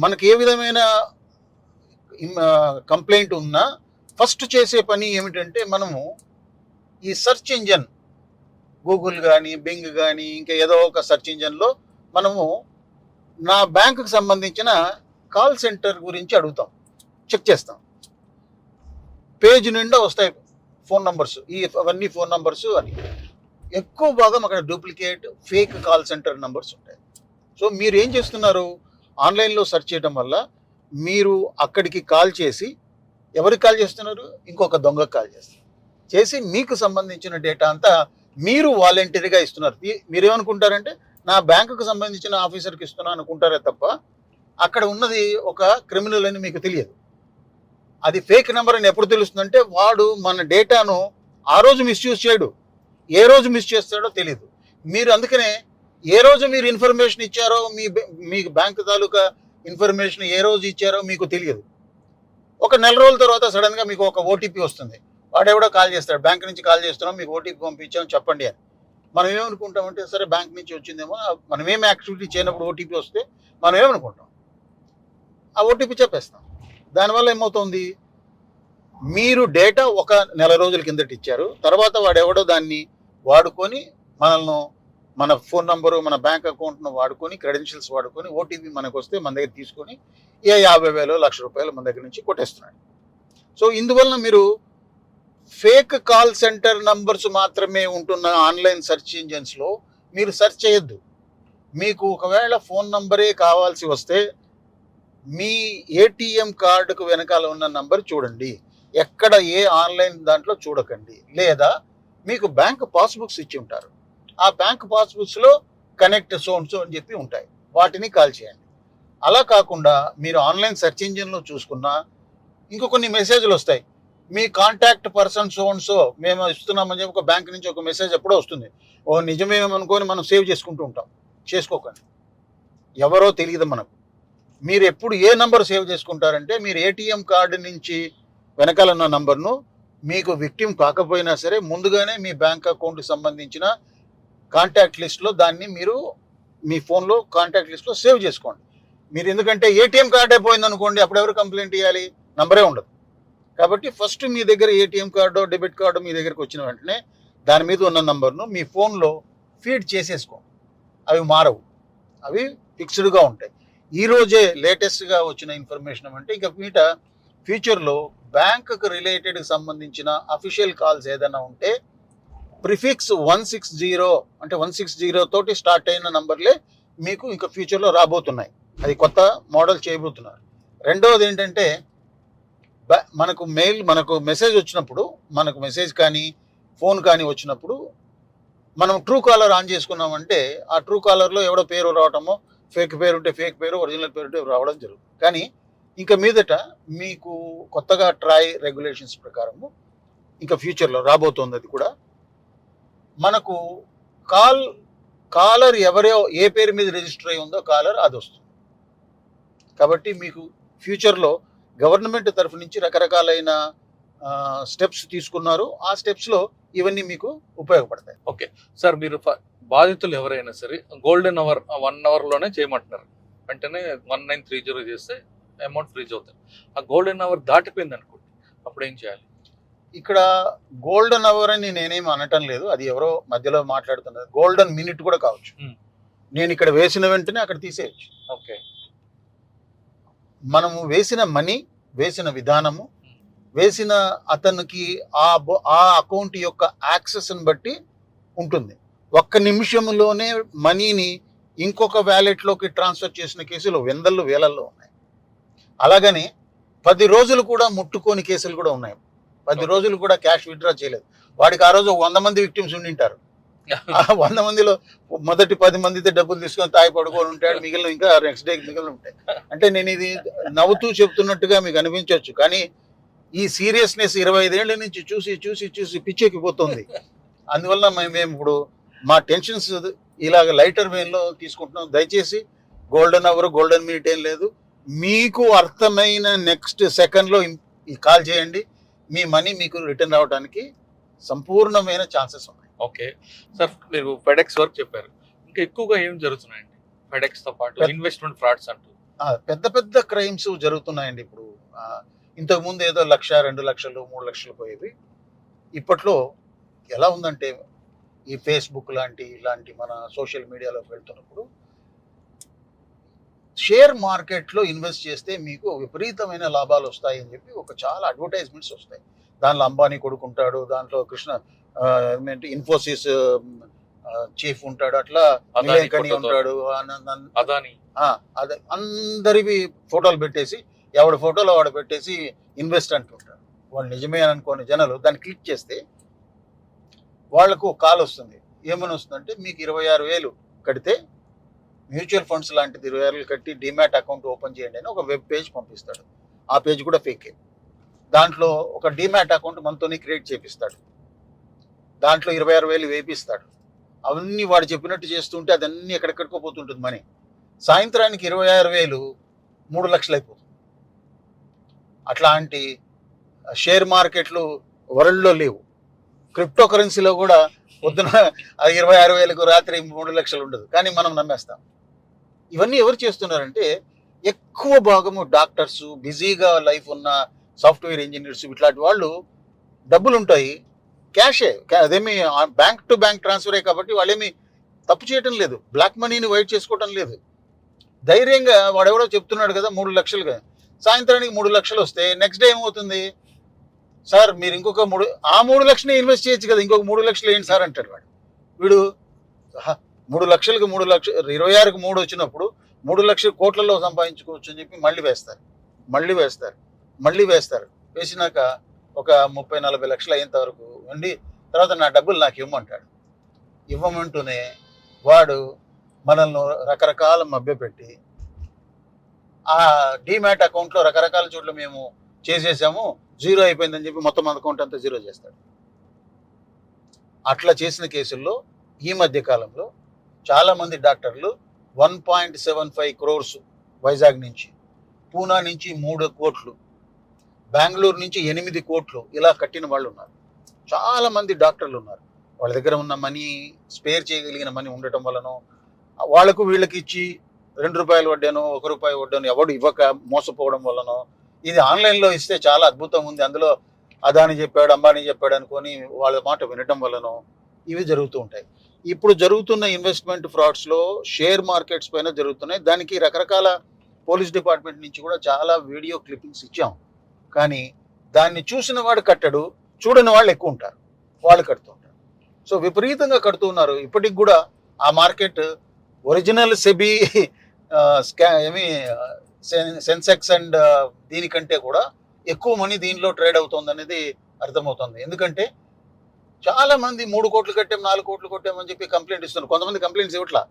మనకి ఏ విధమైన కంప్లైంట్ ఉన్నా ఫస్ట్ చేసే పని ఏమిటంటే మనము ఈ సెర్చ్ ఇంజన్ గూగుల్ కానీ బింగ్ కానీ ఇంకా ఏదో ఒక సెర్చ్ ఇంజన్లో మనము నా బ్యాంకుకి సంబంధించిన కాల్ సెంటర్ గురించి అడుగుతాం, చెక్ చేస్తాం. పేజ్ నిండా వస్తాయి ఫోన్ నంబర్స్, అవన్నీ ఫోన్ నంబర్స్ అని. ఎక్కువ భాగం అక్కడ duplicate fake call centre numbers ఉంటాయి. సో మీరు ఏం చేస్తున్నారు, ఆన్లైన్లో సెర్చ్ చేయడం వల్ల మీరు అక్కడికి కాల్ చేసి ఎవరికి కాల్ చేస్తున్నారు, ఇంకొక దొంగకు కాల్ చేసి మీకు సంబంధించిన డేటా అంతా మీరు వాలంటరీగా ఇస్తున్నారు. మీరేమనుకుంటారంటే నా బ్యాంకుకు సంబంధించిన ఆఫీసర్కి ఇస్తున్నా అనుకుంటారే తప్ప అక్కడ ఉన్నది ఒక క్రిమినల్ అని మీకు తెలియదు. అది ఫేక్ నెంబర్ అని ఎప్పుడు తెలుస్తుందంటే వాడు మన డేటాను ఆ రోజు మిస్యూజ్ చేయడు, ఏ రోజు మిస్ చేస్తాడో తెలియదు. మీరు అందుకనే ఏ రోజు మీరు ఇన్ఫర్మేషన్ ఇచ్చారో మీ బ్యాంక్ తాలూకా ఇన్ఫర్మేషన్ ఏ రోజు ఇచ్చారో మీకు తెలియదు. ఒక నెల రోజుల తర్వాత సడన్గా మీకు ఒక ఓటీపీ వస్తుంది, వాడెవడో కాల్ చేస్తాడు, బ్యాంక్ నుంచి కాల్ చేస్తున్నాం మీకు ఓటీపీ పంపించాం చెప్పండి అని. మనం ఏమనుకుంటామంటే సరే బ్యాంక్ నుంచి వచ్చిందేమో, మనం ఏం యాక్టివిటీ చేయనప్పుడు ఓటీపీ వస్తే మనం ఏమనుకుంటాం, ఆ ఓటీపీ చెప్పేస్తాం. దానివల్ల ఏమవుతుంది, మీరు డేటా ఒక నెల రోజుల కిందట ఇచ్చారు, తర్వాత వాడెవడో దాన్ని వాడుకొని మనల్ని మన ఫోన్ నంబరు మన బ్యాంక్ అకౌంట్ను వాడుకొని క్రెడెన్షియల్స్ వాడుకొని ఓటీపీ మనకు వస్తే మన దగ్గర తీసుకొని 50,000 లక్ష రూపాయలు మన దగ్గర నుంచి కొట్టేస్తున్నాడు. సో ఇందువలన మీరు ఫేక్ కాల్ సెంటర్ నంబర్స్ మాత్రమే ఉంటున్న ఆన్లైన్ సెర్చ్ ఇంజన్స్లో మీరు సెర్చ్ చేయొద్దు. మీకు ఒకవేళ ఫోన్ నంబరే కావాల్సి వస్తే మీ ఏటీఎం కార్డుకు వెనకాల ఉన్న నంబర్ చూడండి, ఎక్కడ ఏ ఆన్లైన్ దాంట్లో చూడకండి. లేదా మీకు బ్యాంక్ పాస్బుక్స్ ఇచ్చి ఉంటారు, ఆ బ్యాంక్ పాస్బుక్స్లో కనెక్ట్ సోన్స్ అని చెప్పి ఉంటాయి, వాటిని కాల్ చేయండి. అలా కాకుండా మీరు ఆన్లైన్ సెర్చ్ ఇంజిన్లో చూసుకున్నా ఇంకో కొన్ని మెసేజ్లు వస్తాయి, మీ కాంటాక్ట్ పర్సన్ సోన్సో మేము ఇస్తున్నామని చెప్పి ఒక బ్యాంక్ నుంచి ఒక మెసేజ్ ఎప్పుడో వస్తుంది. ఓ నిజమేమనుకొని మనం సేవ్ చేసుకుంటూ ఉంటాం. చేసుకోకండి, ఎవరో తెలియదు మనకు. మీరు ఎప్పుడు ఏ నంబర్ సేవ్ చేసుకుంటారంటే మీరు ఏటీఎం కార్డు నుంచి వెనకాల ఉన్న నంబర్ను మీకు విక్టిమ్ కాకపోయినా సరే ముందుగానే మీ బ్యాంక్ అకౌంట్కి సంబంధించిన కాంటాక్ట్ లిస్ట్లో దాన్ని మీరు మీ ఫోన్లో కాంటాక్ట్ లిస్ట్లో సేవ్ చేసుకోండి. మీరు ఎందుకంటే ఏటీఎం కార్డు అయిపోయింది అనుకోండి, అప్పుడు ఎవరు కంప్లైంట్ ఇవ్వాలి, నంబరే ఉండదు. కాబట్టి ఫస్ట్ మీ దగ్గర ఏటీఎం కార్డు డెబిట్ కార్డు మీ దగ్గరకు వచ్చిన వెంటనే దాని మీద ఉన్న నంబర్ను మీ ఫోన్లో ఫీడ్ చేసేసుకోండి. అవి మారవు, అవి ఫిక్స్డ్గా ఉంటాయి. ఈరోజే లేటెస్ట్గా వచ్చిన ఇన్ఫర్మేషన్ అంటే ఇక మీట ఫ్యూచర్లో బ్యాంకుకు రిలేటెడ్కి సంబంధించిన అఫీషియల్ కాల్స్ ఏదైనా ఉంటే ప్రిఫిక్స్ 160 అంటే 160 తోటి స్టార్ట్ అయిన నంబర్లే మీకు ఇంకా ఫ్యూచర్లో రాబోతున్నాయి. అది కొత్త మోడల్ చేయబోతున్నారు. రెండవది ఏంటంటే మనకు మెసేజ్ వచ్చినప్పుడు, మనకు మెసేజ్ కానీ ఫోన్ కానీ వచ్చినప్పుడు మనం ట్రూ కాలర్ ఆన్ చేసుకున్నామంటే ఆ ట్రూ కాలర్లో ఎవడో పేరు రావటమో, ఫేక్ పేరు ఉంటే ఫేక్ పేరు, ఒరిజినల్ పేరు ఉంటే రావడం జరుగుతుంది. కానీ ఇంకా మీదట మీకు కొత్తగా ట్రాయ్ రెగ్యులేషన్స్ ప్రకారము ఇంకా ఫ్యూచర్లో రాబోతోంది. అది కూడా మనకు కాలర్ ఎవరో ఏ పేరు మీద రిజిస్టర్ అయి ఉందో కాలర్ అది వస్తుంది. కాబట్టి మీకు ఫ్యూచర్లో గవర్నమెంట్ తరఫు నుంచి రకరకాలైన స్టెప్స్ తీసుకున్నారు, ఆ స్టెప్స్లో ఇవన్నీ మీకు ఉపయోగపడతాయి. ఓకే సార్, మీరు బాధితులు ఎవరైనా సరే గోల్డెన్ అవర్ 1 అవర్లోనే చేయమంటున్నారు, వెంటనే 1930 చేస్తే అమౌంట్ ఫ్రీజ్ అవుతుంది. ఆ గోల్డెన్ అవర్ దాటిపోయింది అనుకోండి, అప్పుడు ఏం చేయాలి? ఇక్కడ గోల్డెన్ అవర్ అని నేనేం అనటం లేదు, అది ఎవరో మధ్యలో మాట్లాడుతున్నది. గోల్డెన్ మినిట్ కూడా కావచ్చు. నేను ఇక్కడ వేసిన వెంటనే అక్కడ తీసేయచ్చు. ఓకే, మనము వేసిన మనీ, వేసిన విధానము, వేసిన అతనికి ఆ అకౌంట్ యొక్క యాక్సెస్ని బట్టి ఉంటుంది. 1 నిమిషంలోనే మనీని ఇంకొక వ్యాలెట్లోకి ట్రాన్స్ఫర్ చేసిన కేసులు వందల్లో వేలల్లో ఉన్నాయి. అలాగని 10 రోజులు కూడా ముట్టుకోని కేసులు కూడా ఉన్నాయి. 10 రోజులు కూడా క్యాష్ విత్డ్రా చేయలేదు. వాడికి ఆ రోజు 100 మంది విక్టిమ్స్ ఉండింటారు. ఆ 100 మందిలో మొదటి 10 మందితో డబ్బులు తీసుకొని తాగి పడుకొని ఉంటాడు, మిగిలిన ఇంకా నెక్స్ట్ డే మిగిలిన ఉంటాయి. అంటే నేను ఇది నవ్వుతూ చెప్తున్నట్టుగా మీకు అనిపించవచ్చు, కానీ ఈ సీరియస్నెస్ 25 ఏళ్ల నుంచి చూసి చూసి చూసి పిచ్చెక్కిపోతుంది. అందువల్ల మేము ఇప్పుడు మా టెన్షన్స్ ఇలాగ లైటర్ వేలో తీసుకుంటున్నాం. దయచేసి గోల్డెన్ అవర్ గోల్డెన్ మినిట్ ఏం లేదు. మీకు అర్థమైన నెక్స్ట్ సెకండ్లో ఈ కాల్ చేయండి. మీ మనీ మీకు రిటర్న్ రావడానికి సంపూర్ణమైన ఛాన్సెస్ ఉన్నాయి. ఓకే సార్, మీరు ఫెడెక్స్ వర్క్ చెప్పారు, ఇంకా ఎక్కువగా ఏం జరుగుతున్నాయండి ఫెడెక్స్ తో పాటు ఇన్వెస్ట్మెంట్ ఫ్రాడ్స్ అంటూ? పెద్ద పెద్ద క్రైమ్స్ జరుగుతున్నాయండి ఇప్పుడు. ఇంతకుముందు ఏదో 1,00,000, 2,00,000, 3,00,000 పోయేవి. ఇప్పట్లో ఎలా ఉందంటే ఈ ఫేస్బుక్ ఇలాంటి మన సోషల్ మీడియాలోకి వెళ్తున్నప్పుడు షేర్ మార్కెట్లో ఇన్వెస్ట్ చేస్తే మీకు విపరీతమైన లాభాలు వస్తాయి అని చెప్పి చాలా అడ్వర్టైజ్మెంట్స్ వస్తాయి. దాంట్లో అంబానీ కొడుకుంటాడు, దాంట్లో ఇన్ఫోసిస్ చీఫ్ ఉంటాడు, అట్లా నిలేకని ఉంటాడు, అదాని, అదే అందరివి ఫోటోలు పెట్టేసి ఎవడి ఫోటోలో వాడు పెట్టేసి ఇన్వెస్ట్ అంటుంటాడు. వాళ్ళు నిజమే అనుకోని జనాలు దాన్ని క్లిక్ చేస్తే వాళ్లకు కాల్ వస్తుంది. ఏమని వస్తుందంటే మీకు 26,000 కడితే మ్యూచువల్ ఫండ్స్ లాంటిది 26,000 కట్టి డిమాట్ అకౌంట్ ఓపెన్ చేయండి అని ఒక వెబ్ పేజ్ పంపిస్తాడు. ఆ పేజ్ కూడా ఫేకే. దాంట్లో ఒక డిమాట్ అకౌంట్ మనతోనే క్రియేట్ చేపిస్తాడు. దాంట్లో 26,000 వేపిస్తాడు. అవన్నీ వాడు చెప్పినట్టు చేస్తుంటే అదన్నీ ఎక్కడెక్కడికో పోతుంటుంది మనీ. సాయంత్రానికి 26,000 3,00,000 అయిపోతుంది. అట్లాంటి షేర్ మార్కెట్లు వరల్డ్లో లేవు. క్రిప్టో కరెన్సీలో కూడా పొద్దున 26,000కు రాత్రి 3,00,000 ఉండదు, కానీ మనం నమ్మేస్తాం. ఇవన్నీ ఎవరు చేస్తున్నారంటే ఎక్కువ భాగము డాక్టర్స్, బిజీగా లైఫ్ ఉన్న సాఫ్ట్వేర్ ఇంజనీర్స్, ఇట్లాంటి వాళ్ళు డబ్బులు ఉంటాయి, క్యాషే, అదేమి బ్యాంక్ టు బ్యాంక్ ట్రాన్స్ఫరే కాబట్టి వాళ్ళేమి తప్పు చేయటం లేదు, బ్లాక్ మనీని వైట్ చేసుకోవటం లేదు. ధైర్యంగా వాడెవడో చెప్తున్నాడు కదా 3,00,000గా, సాయంత్రానికి 3,00,000 వస్తే నెక్స్ట్ డే ఏమవుతుంది? సార్ మీరు ఇంకొక 3,00,000 ఇన్వెస్ట్ చేయొచ్చు కదా, ఇంకొక 3,00,000 ఏంటి సార్ అంటాడు వాడు. వీడు 3,00,000కి 3,00,000 26కి 3 వచ్చినప్పుడు 3,00,000 కోట్లలో సంపాదించుకోవచ్చు అని చెప్పి మళ్ళీ వేస్తారు. వేసినాక ఒక 30-40 లక్షలు అయ్యేంత వరకు ఉండి తర్వాత నా డబ్బులు నాకు ఇవ్వమంటాడు. ఇవ్వమంటూనే వాడు మనల్ని రకరకాల మభ్యపెట్టి ఆ డిమాట్ అకౌంట్లో రకరకాల చోట్ల మేము చేసేసాము, జీరో అయిపోయిందని చెప్పి మొత్తం అకౌంట్ అంతా జీరో చేస్తాడు. అట్లా చేసిన కేసుల్లో ఈ మధ్య కాలంలో చాలామంది డాక్టర్లు 1.75 crores వైజాగ్ నుంచి, పూనా నుంచి 3 కోట్లు, బెంగళూరు నుంచి 8 కోట్లు ఇలా కట్టిన వాళ్ళు ఉన్నారు. చాలామంది డాక్టర్లు ఉన్నారు. వాళ్ళ దగ్గర ఉన్న మనీ, స్పేర్ చేయగలిగిన మనీ ఉండటం వలన వాళ్ళకు వీళ్ళకి ఇచ్చి 2 రూపాయలు వడ్డాను, 1 రూపాయి వడ్డాను ఎవడు ఇవ్వక మోసపోవడం వలన, ఇది ఆన్లైన్లో ఇస్తే చాలా అద్భుతం ఉంది, అందులో అదాని చెప్పాడు, అంబానీ చెప్పాడు అనుకొని వాళ్ళ మాట వినటం వలన ఇవి జరుగుతూ ఉంటాయి. ఇప్పుడు జరుగుతున్న ఇన్వెస్ట్మెంట్ ఫ్రాడ్స్లో షేర్ మార్కెట్స్ పైన జరుగుతున్నాయి. దానికి రకరకాల పోలీస్ డిపార్ట్మెంట్ నుంచి కూడా చాలా వీడియో క్లిప్పింగ్స్ ఇచ్చాం. కానీ దాన్ని చూసిన వాడు కట్టడు, చూడని వాళ్ళు ఎక్కువ ఉంటారు, వాళ్ళు కడుతుంటారు. సో విపరీతంగా కడుతున్నారు. ఇప్పటికి కూడా ఆ market original SEBI Sensex and దీనికంటే కూడా ఎక్కువ మనీ దీనిలో ట్రేడ్ అవుతుంది అనేది అర్థమవుతుంది. ఎందుకంటే చాలా మంది 3 కోట్లు కట్టాం, 4 కోట్లు కొట్టామని చెప్పి కంప్లైంట్ ఇస్తున్నారు. కొంతమంది కంప్లైంట్స్ ఇవ్వట్లా.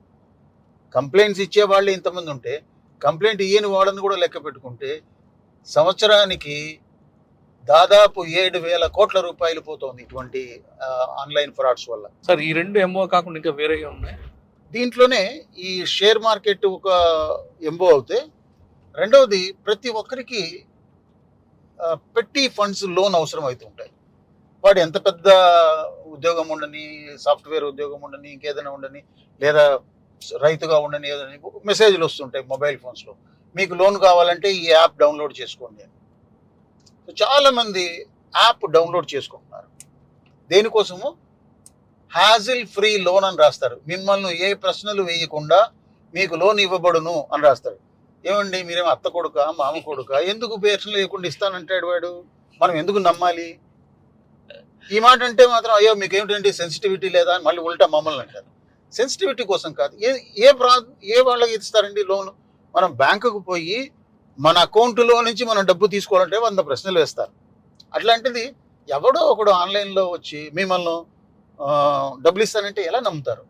కంప్లైంట్స్ ఇచ్చే వాళ్ళే ఇంతమంది ఉంటే కంప్లైంట్ ఇయ్యని వాళ్ళని కూడా లెక్క పెట్టుకుంటే సంవత్సరానికి దాదాపు 7,000 కోట్ల రూపాయలు పోతుంది ఇటువంటి ఆన్లైన్ ఫ్రాడ్స్ వల్ల. సార్ ఈ 2 ఎంఓ కాకుండా ఇంకా వేరే ఉన్నాయి? దీంట్లోనే ఈ షేర్ మార్కెట్ ఒక ఎంఓ అవుతే, రెండవది ప్రతి ఒక్కరికి పెట్టి ఫండ్స్ లోన్ అవసరం అవుతుంటాయి. వాడు ఎంత పెద్ద ఉద్యోగం ఉండని, సాఫ్ట్వేర్ ఉద్యోగం ఉండని, ఇంకేదైనా ఉండని, లేదా రైతుగా ఉండని, ఏదని మెసేజ్లు వస్తుంటాయి మొబైల్ ఫోన్స్లో, మీకు లోన్ కావాలంటే ఈ యాప్ డౌన్లోడ్ చేసుకోండి అని. చాలామంది యాప్ డౌన్లోడ్ చేసుకుంటున్నారు. దేనికోసము? హ్యాజిల్ ఫ్రీ లోన్ అని రాస్తారు. మిమ్మల్ని ఏ ప్రశ్నలు వేయకుండా మీకు లోన్ ఇవ్వబడును అని రాస్తారు. ఏమండి మీరేమో అత్త కొడుక, మామ కొడుక, ఎందుకు ప్రశ్నలు వేయకుండా ఇస్తానంటాడు వాడు? మనం ఎందుకు నమ్మాలి? ఈ మాట అంటే మాత్రం అయ్యో మీకేమిటండి సెన్సిటివిటీ లేదా అని మళ్ళీ ఉల్టా మమ్మల్ని అంటారు. సెన్సిటివిటీ కోసం కాదు. ఏ వాళ్ళకి ఇస్తారండి లోను? మనం బ్యాంకుకు పోయి మన అకౌంట్లో నుంచి మనం డబ్బు తీసుకోవాలంటే 100 ప్రశ్నలు వేస్తారు. అట్లాంటిది ఎవడో ఒకడు ఆన్లైన్లో వచ్చి మిమ్మల్ని డబ్బులు ఇస్తానంటే ఎలా నమ్ముతారు?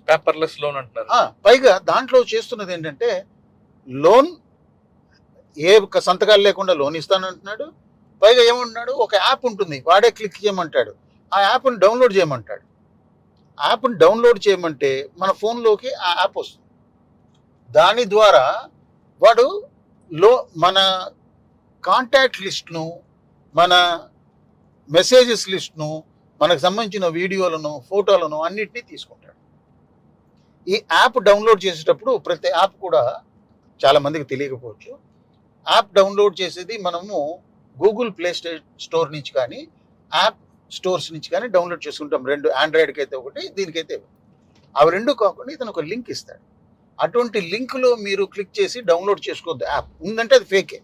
పేపర్లెస్ లోన్ అంటున్నారు. పైగా దాంట్లో చేస్తున్నది ఏంటంటే లోన్ ఏ సంతకాలు లేకుండా లోన్ ఇస్తానంటున్నాడు, పైగా ఏమంటున్నాడు, ఒక యాప్ ఉంటుంది వాడే క్లిక్ చేయమంటాడు, ఆ యాప్ని డౌన్లోడ్ చేయమంటాడు. యాప్ని డౌన్లోడ్ చేయమంటే మన ఫోన్లోకి ఆ యాప్ వస్తుంది. దాని ద్వారా వాడు మన కాంటాక్ట్ లిస్ట్ను, మన మెసేజెస్ లిస్ట్ను, మనకు సంబంధించిన వీడియోలను, ఫోటోలను అన్నిటినీ తీసుకుంటాడు. ఈ యాప్ డౌన్లోడ్ చేసేటప్పుడు ప్రతి యాప్ కూడా చాలా మందికి తెలియకపోవచ్చు, యాప్ డౌన్లోడ్ చేసేది మనము గూగుల్ ప్లే స్టోర్ నుంచి కానీ యాప్ స్టోర్స్ నుంచి కానీ డౌన్లోడ్ చేసుకుంటాం. 2, ఆండ్రాయిడ్కి అయితే ఒకటి, దీనికైతే అవి 2 కాకుండా ఇతను ఒక లింక్ ఇస్తాడు. అటువంటి లింక్లో మీరు క్లిక్ చేసి డౌన్లోడ్ చేసుకోవద్దు. యాప్ ఉందంటే అది ఫేకే.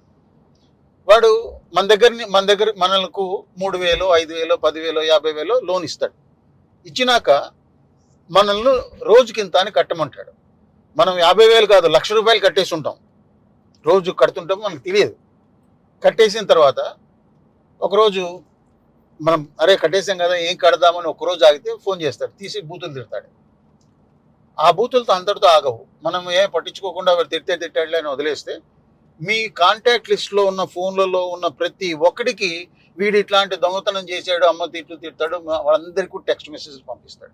వాడు మనకు 3,000, 5,000, 10,000, 50,000 లోన్ ఇస్తాడు. ఇచ్చినాక మనల్ని రోజుకింత అని కట్టమంటాడు. మనం 50,000 కాదు, ₹1,00,000 కట్టేసి ఉంటాం. రోజు కడుతుంటాం, మనకు తెలియదు. కట్టేసిన తర్వాత ఒకరోజు మనం అరే కట్టేసాం కదా ఏం కడదామని ఒకరోజు ఆగితే ఫోన్ చేస్తాడు, తీసి బూతులు తిడతాడు. ఆ బూతులతో అంతటితో ఆగవు. మనం ఏం పట్టించుకోకుండా వాడు తిట్టాడులే అని వదిలేస్తే మీ కాంటాక్ట్ లిస్ట్లో ఉన్న ఫోన్లలో ఉన్న ప్రతి ఒక్కడికి వీడు ఇట్లాంటి దొంగతనం చేశాడు, అమ్మ తిడతాడు, వాళ్ళందరికీ టెక్స్ట్ మెసేజ్ పంపిస్తాడు.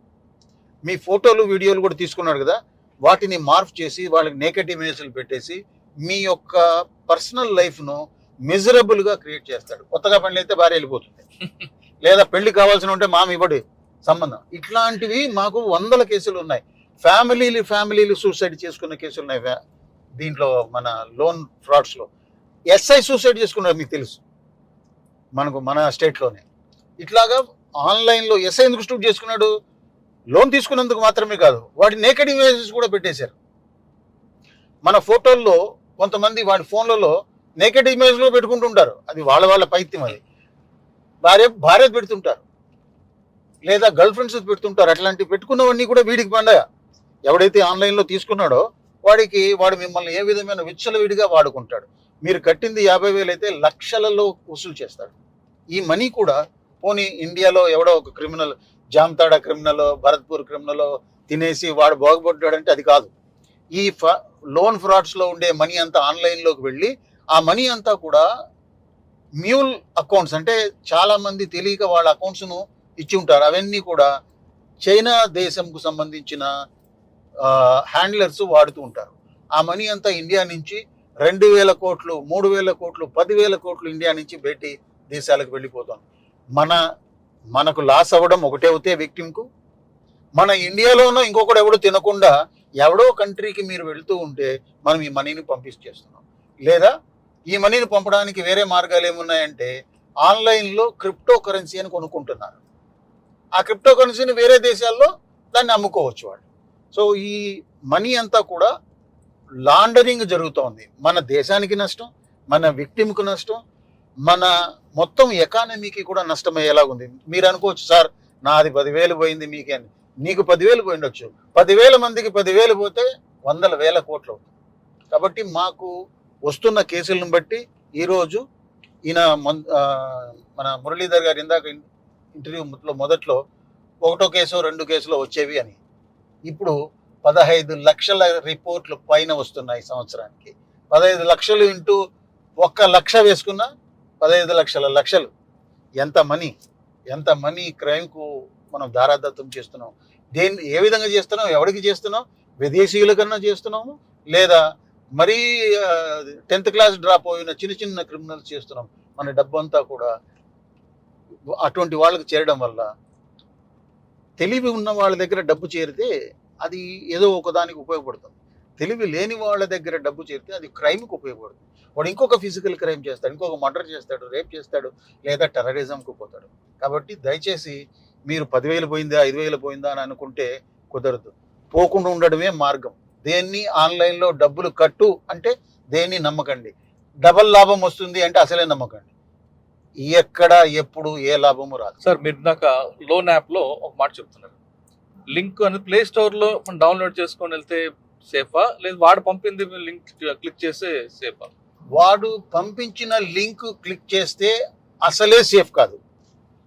మీ ఫోటోలు వీడియోలు కూడా తీసుకున్నాడు కదా, వాటిని మార్ఫ్ చేసి వాళ్ళకి నెగటివ్ ఇమేజ్లు పెట్టేసి మీ యొక్క పర్సనల్ లైఫ్ను మిజరబుల్గా క్రియేట్ చేస్తాడు. కొత్తగా పెళ్ళి అయితే భార్య వెళ్ళిపోతుంది, లేదా పెళ్లి కావాల్సిన ఉంటే మామ ఇవ్వడు సంబంధం. ఇట్లాంటివి మాకు 100 కేసులు ఉన్నాయి. ఫ్యామిలీలు సూసైడ్ చేసుకున్న కేసులు ఉన్నాయి దీంట్లో, మన లోన్ ఫ్రాడ్స్లో. ఎస్ఐ సూసైడ్ చేసుకున్నారు, మీకు తెలుసు, మన స్టేట్లోనే. ఇట్లాగా ఆన్లైన్లో ఎస్ఐ ఎందుకు స్టూట్ చేసుకున్నాడు, లోన్ తీసుకున్నందుకు మాత్రమే కాదు, వాడి నేకెడ్ ఇమేజెస్ కూడా పెట్టేశారు. మన ఫోటోల్లో కొంతమంది వాడి ఫోన్లలో నేకెడ్ ఇమేజ్లో పెట్టుకుంటుంటారు, అది వాళ్ళ పైత్యం. అది భార్య పెడుతుంటారు, లేదా గర్ల్ ఫ్రెండ్స్ పెడుతుంటారు. అట్లాంటివి పెట్టుకున్నవన్నీ కూడా వీడికి పండగ. ఎవడైతే ఆన్లైన్లో తీసుకున్నాడో వాడు మిమ్మల్ని ఏ విధమైన విచ్చలవిడిగా వాడుకుంటాడు. మీరు కట్టింది 50,000 అయితే లక్షలలో వసూలు చేస్తాడు. ఈ మనీ కూడా పోనీ ఇండియాలో ఎవడో ఒక క్రిమినల్, జామ్తాడా క్రిమినల్, భరత్పూర్ క్రిమినల్ తినేసి వాడు బాగుపడ్డాడంటే అది కాదు. ఈ లోన్ ఫ్రాడ్స్లో ఉండే మనీ అంతా ఆన్లైన్లోకి వెళ్ళి ఆ మనీ అంతా కూడా మ్యూల్ అకౌంట్స్, అంటే చాలామంది తెలియక వాళ్ళ అకౌంట్స్ను ఇచ్చి ఉంటారు. అవన్నీ కూడా చైనా దేశంకు సంబంధించిన హ్యాండ్లర్స్ వాడుతూ ఉంటారు. ఆ మనీ అంతా ఇండియా నుంచి 2,000 కోట్లు, 3,000 కోట్లు, 10,000 కోట్లు ఇండియా నుంచి బయటి దేశాలకు వెళ్ళిపోతుంది. మనకు లాస్ అవ్వడం ఒకటే అవుతే విక్టిమ్కు, మన ఇండియాలోనూ ఇంకొకటి ఎవడో తినకుండా ఎవడో కంట్రీకి మీరు వెళ్తూ ఉంటే మనం ఈ మనీని పంపించేస్తున్నాం. లేదా ఈ మనీని పంపడానికి వేరే మార్గాలు ఏమున్నాయంటే ఆన్లైన్లో క్రిప్టో కరెన్సీ అని కొనుక్కుంటున్నారు. ఆ క్రిప్టో కరెన్సీని వేరే దేశాల్లో దాన్ని అమ్ముకోవచ్చు వాళ్ళు. సో ఈ మనీ అంతా కూడా లాండరింగ్ జరుగుతోంది. మన దేశానికి నష్టం, మన విక్టిమ్కు నష్టం, మన మొత్తం ఎకానమీకి కూడా నష్టమయ్యేలాగా ఉంది. మీరు అనుకోవచ్చు, సార్ నాది 10,000 పోయింది మీకే అని. నీకు 10,000 పోయిండొచ్చు, 10,000 మందికి 10,000 పోతే 100,000 కోట్లు అవుతుంది. కాబట్టి మాకు వస్తున్న కేసులను బట్టి ఈరోజు ఈయన మన మురళీధర్ గారు ఇందాక ఇంటర్వ్యూలో మొదట్లో 1 కేసు 2 కేసులో వచ్చేవి అని, ఇప్పుడు 15 లక్షల రిపోర్ట్లు పైన వస్తున్నాయి సంవత్సరానికి. 15 లక్షలు ఇంటూ 1 లక్ష వేసుకున్నా 15 లక్షలు. ఎంత మనీ క్రైమ్కు మనం దారాదత్తం చేస్తున్నాం. ఏ విధంగా చేస్తున్నాం, ఎవరికి చేస్తున్నాం? విదేశీయుల కన్నా చేస్తున్నాము, లేదా మరీ 10th క్లాస్ డ్రాప్ అయిన చిన్న క్రిమినల్స్ చేస్తున్నాం. మన డబ్బు అంతా కూడా అటువంటి వాళ్ళకి చేరడం వల్ల, తెలివి ఉన్న వాళ్ళ దగ్గర డబ్బు చేరితే అది ఏదో ఒకదానికి ఉపయోగపడుతుంది. తెలివి లేని వాళ్ళ దగ్గర డబ్బు చేరితే అది క్రైమ్కి ఉపయోగపడుతుంది. వాడు ఇంకొక ఫిజికల్ క్రైమ్ చేస్తాడు, ఇంకొక మర్డర్ చేస్తాడు, రేప్ చేస్తాడు, లేదా టెర్రరిజంకు పోతాడు. కాబట్టి దయచేసి మీరు 10,000 పోయిందా 5,000 పోయిందా అని అనుకుంటే కుదరదు. పోకుండా ఉండడమే మార్గం. దేన్ని ఆన్లైన్లో డబ్బులు కట్టు అంటే దేన్ని నమ్మకండి. డబల్ లాభం వస్తుంది అంటే అసలే నమ్మకండి. ఎక్కడ ఎప్పుడు ఏ లాభము రాదు. సార్ మీరు దాకా లోన్ యాప్లో ఒక మాట చెప్తున్నారు, లింక్ అనేది ప్లే స్టోర్లో మనం డౌన్లోడ్ చేసుకొని వెళ్తే సేఫా, లేదు వాడు పంపింది లింక్ క్లిక్ చేస్తే సేఫా? వాడు పంపించిన లింక్ క్లిక్ చేస్తే అసలే సేఫ్ కాదు.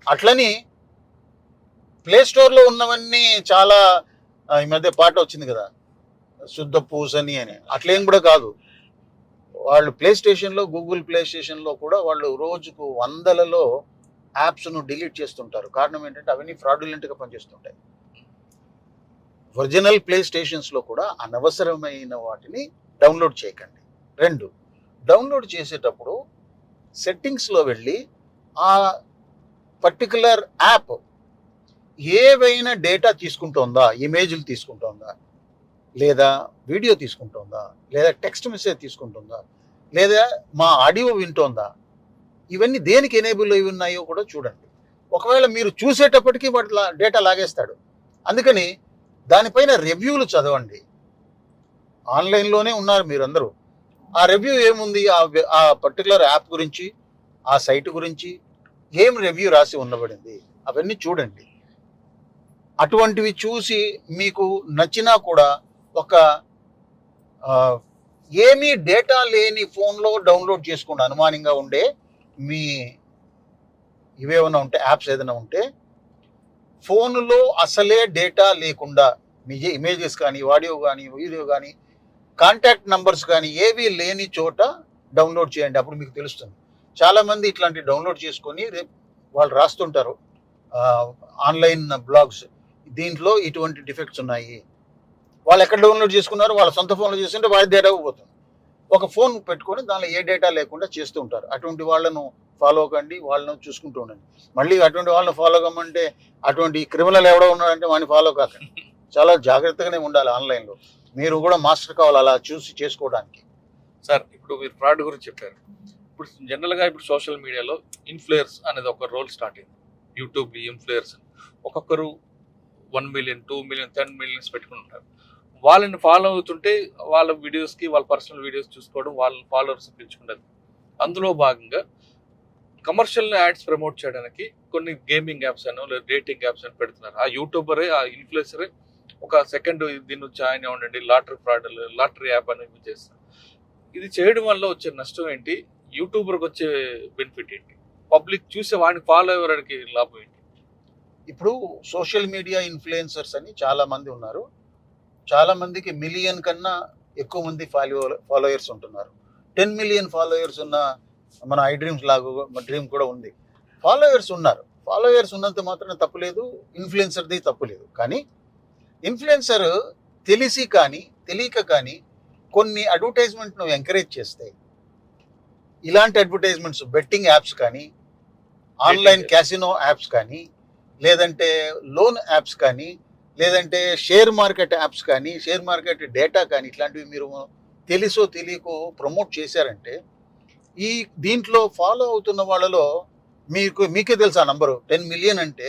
అట్లని ప్లే స్టోర్లో ఉన్నవన్నీ చాలా, ఈ మధ్య పాట వచ్చింది కదా, శుద్ధ పూసని అని, అట్లేం కూడా కాదు. వాళ్ళు ప్లే స్టేషన్లో, గూగుల్ ప్లే స్టేషన్లో కూడా వాళ్ళు రోజుకు వందలలో యాప్స్ను డిలీట్ చేస్తుంటారు. కారణం ఏంటంటే అవన్నీ ఫ్రాడ్యులెంట్గా పనిచేస్తుంటాయి. ఒరిజినల్ ప్లే స్టేషన్స్లో కూడా అనవసరమైన వాటిని డౌన్లోడ్ చేయకండి. 2, డౌన్లోడ్ చేసేటప్పుడు సెట్టింగ్స్లో వెళ్ళి ఆ పర్టికులర్ యాప్ ఏవైనా డేటా తీసుకుంటోందా, ఇమేజ్లు తీసుకుంటోందా, లేదా వీడియో తీసుకుంటోందా, లేదా టెక్స్ట్ మెసేజ్ తీసుకుంటుందా, లేదా మా ఆడియో వింటోందా, ఇవన్నీ దేనికి ఎనేబుల్ అయి ఉన్నాయో కూడా చూడండి. ఒకవేళ మీరు చూసేటప్పటికీ వాటి డేటా లాగేస్తాడు. అందుకని దానిపైన రివ్యూలు చదవండి. ఆన్లైన్లోనే ఉన్నారు మీరందరూ. ఆ రివ్యూ ఏముంది, ఆ పర్టికులర్ యాప్ గురించి, ఆ సైట్ గురించి ఏం రివ్యూ రాసి ఉండబడింది, అవన్నీ చూడండి. అటువంటివి చూసి మీకు నచ్చినా కూడా ఒక ఏమీ డేటా లేని ఫోన్లో డౌన్లోడ్ చేసుకోండి. అనుమానంగా ఉండే మీ ఇవేమైనా ఉంటే, యాప్స్ ఏదైనా ఉంటే ఫోన్లో అసలే డేటా లేకుండా మీ ఇమేజెస్ కానీ, ఆడియో కానీ, వీడియో కానీ, కాంటాక్ట్ నంబర్స్ కానీ ఏవి లేని చోట డౌన్లోడ్ చేయండి. అప్పుడు మీకు తెలుస్తుంది. చాలామంది ఇట్లాంటి డౌన్లోడ్ చేసుకొని వాళ్ళు రాస్తుంటారు ఆన్లైన్ బ్లాగ్స్, దీంట్లో ఇటువంటి డిఫెక్ట్స్ ఉన్నాయి. వాళ్ళు ఎక్కడ డౌన్లోడ్ చేసుకున్నారు, వాళ్ళ సొంత ఫోన్లో చేసుకుంటే వాళ్ళ డేటా పోతుంది. ఒక ఫోన్ పెట్టుకొని దానిలో ఏ డేటా లేకుండా చేస్తూ ఉంటారు. అటువంటి వాళ్ళను ఫాలో కండి, వాళ్ళను చూసుకుంటూ ఉండండి. మళ్ళీ అటువంటి వాళ్ళని ఫాలో కమ్మంటే అటువంటి క్రిమినల్ ఎవడో ఉన్నాడంటే వాడిని ఫాలో కాకండి. చాలా జాగ్రత్తగానే ఉండాలి ఆన్లైన్లో. మీరు కూడా మాస్టర్ కావాలి అలా చూసి చేసుకోవడానికి. సార్, ఇప్పుడు మీరు ఫ్రాడ్ గురించి చెప్పారు. ఇప్పుడు జనరల్గా ఇప్పుడు సోషల్ మీడియాలో ఇన్ఫ్లుయర్స్ అనేది ఒక రోల్ స్టార్ట్ అయింది. యూట్యూబ్ ఇన్ఫ్లుయర్స్ ఒక్కొక్కరు 1 మిలియన్, 2 మిలియన్, 10 మిలియన్స్ పెట్టుకుని ఉంటారు. వాళ్ళని ఫాలో అవుతుంటే వాళ్ళ వీడియోస్కి, వాళ్ళ పర్సనల్ వీడియోస్ చూసుకోవడం, వాళ్ళ ఫాలోవర్స్ పెంచుకుంటారు. అందులో భాగంగా కమర్షియల్ యాడ్స్ ప్రమోట్ చేయడానికి కొన్ని గేమింగ్ యాప్స్ అనో లేదా డేటింగ్ యాప్స్ అని పెడుతున్నారు. ఆ యూట్యూబరే, ఆ ఇన్ఫ్లుయెన్సరే ఒక సెకండ్ దీని నుంచి ఆయన ఉండండి, లాటరీ యాప్ అనేది చేస్తారు. ఇది చేయడం వల్ల వచ్చే నష్టం ఏంటి, యూట్యూబర్కి వచ్చే బెనిఫిట్ ఏంటి, పబ్లిక్ చూసే వాడిని ఫాలో అయ్యేవాడికి లాభం ఏంటి? ఇప్పుడు సోషల్ మీడియా ఇన్ఫ్లుయెన్సర్స్ అని చాలా మంది ఉన్నారు. చాలా మందికి మిలియన్ కన్నా ఎక్కువ మంది ఫాలోయర్స్ ఉంటున్నారు. 10 మిలియన్ ఫాలోయర్స్ ఉన్న మన ఐ డ్రీమ్స్ లాగా డ్రీమ్ కూడా ఉంది. ఫాలోయర్స్ ఉన్నారు. ఫాలోయర్స్ ఉన్నంత మాత్రం తప్పులేదు, ఇన్ఫ్లుయెన్సర్ది తప్పులేదు. కానీ ఇన్ఫ్లుయెన్సర్ తెలిసి కానీ తెలియక కానీ కొన్ని అడ్వర్టైజ్మెంట్ నువ్వు ఎంకరేజ్ చేస్తే, ఇలాంటి అడ్వర్టైజ్మెంట్స్ బెట్టింగ్ యాప్స్ కానీ, ఆన్లైన్ క్యాసినో యాప్స్ కానీ, లేదంటే లోన్ యాప్స్ కానీ, లేదంటే షేర్ మార్కెట్ యాప్స్ కానీ, షేర్ మార్కెట్ డేటా కానీ, ఇట్లాంటివి మీరు తెలుసో తెలియకో ప్రమోట్ చేశారంటే దీంట్లో ఫాలో అవుతున్న వాళ్ళలో మీకే తెలుసా నంబరు 10 మిలియన్ అంటే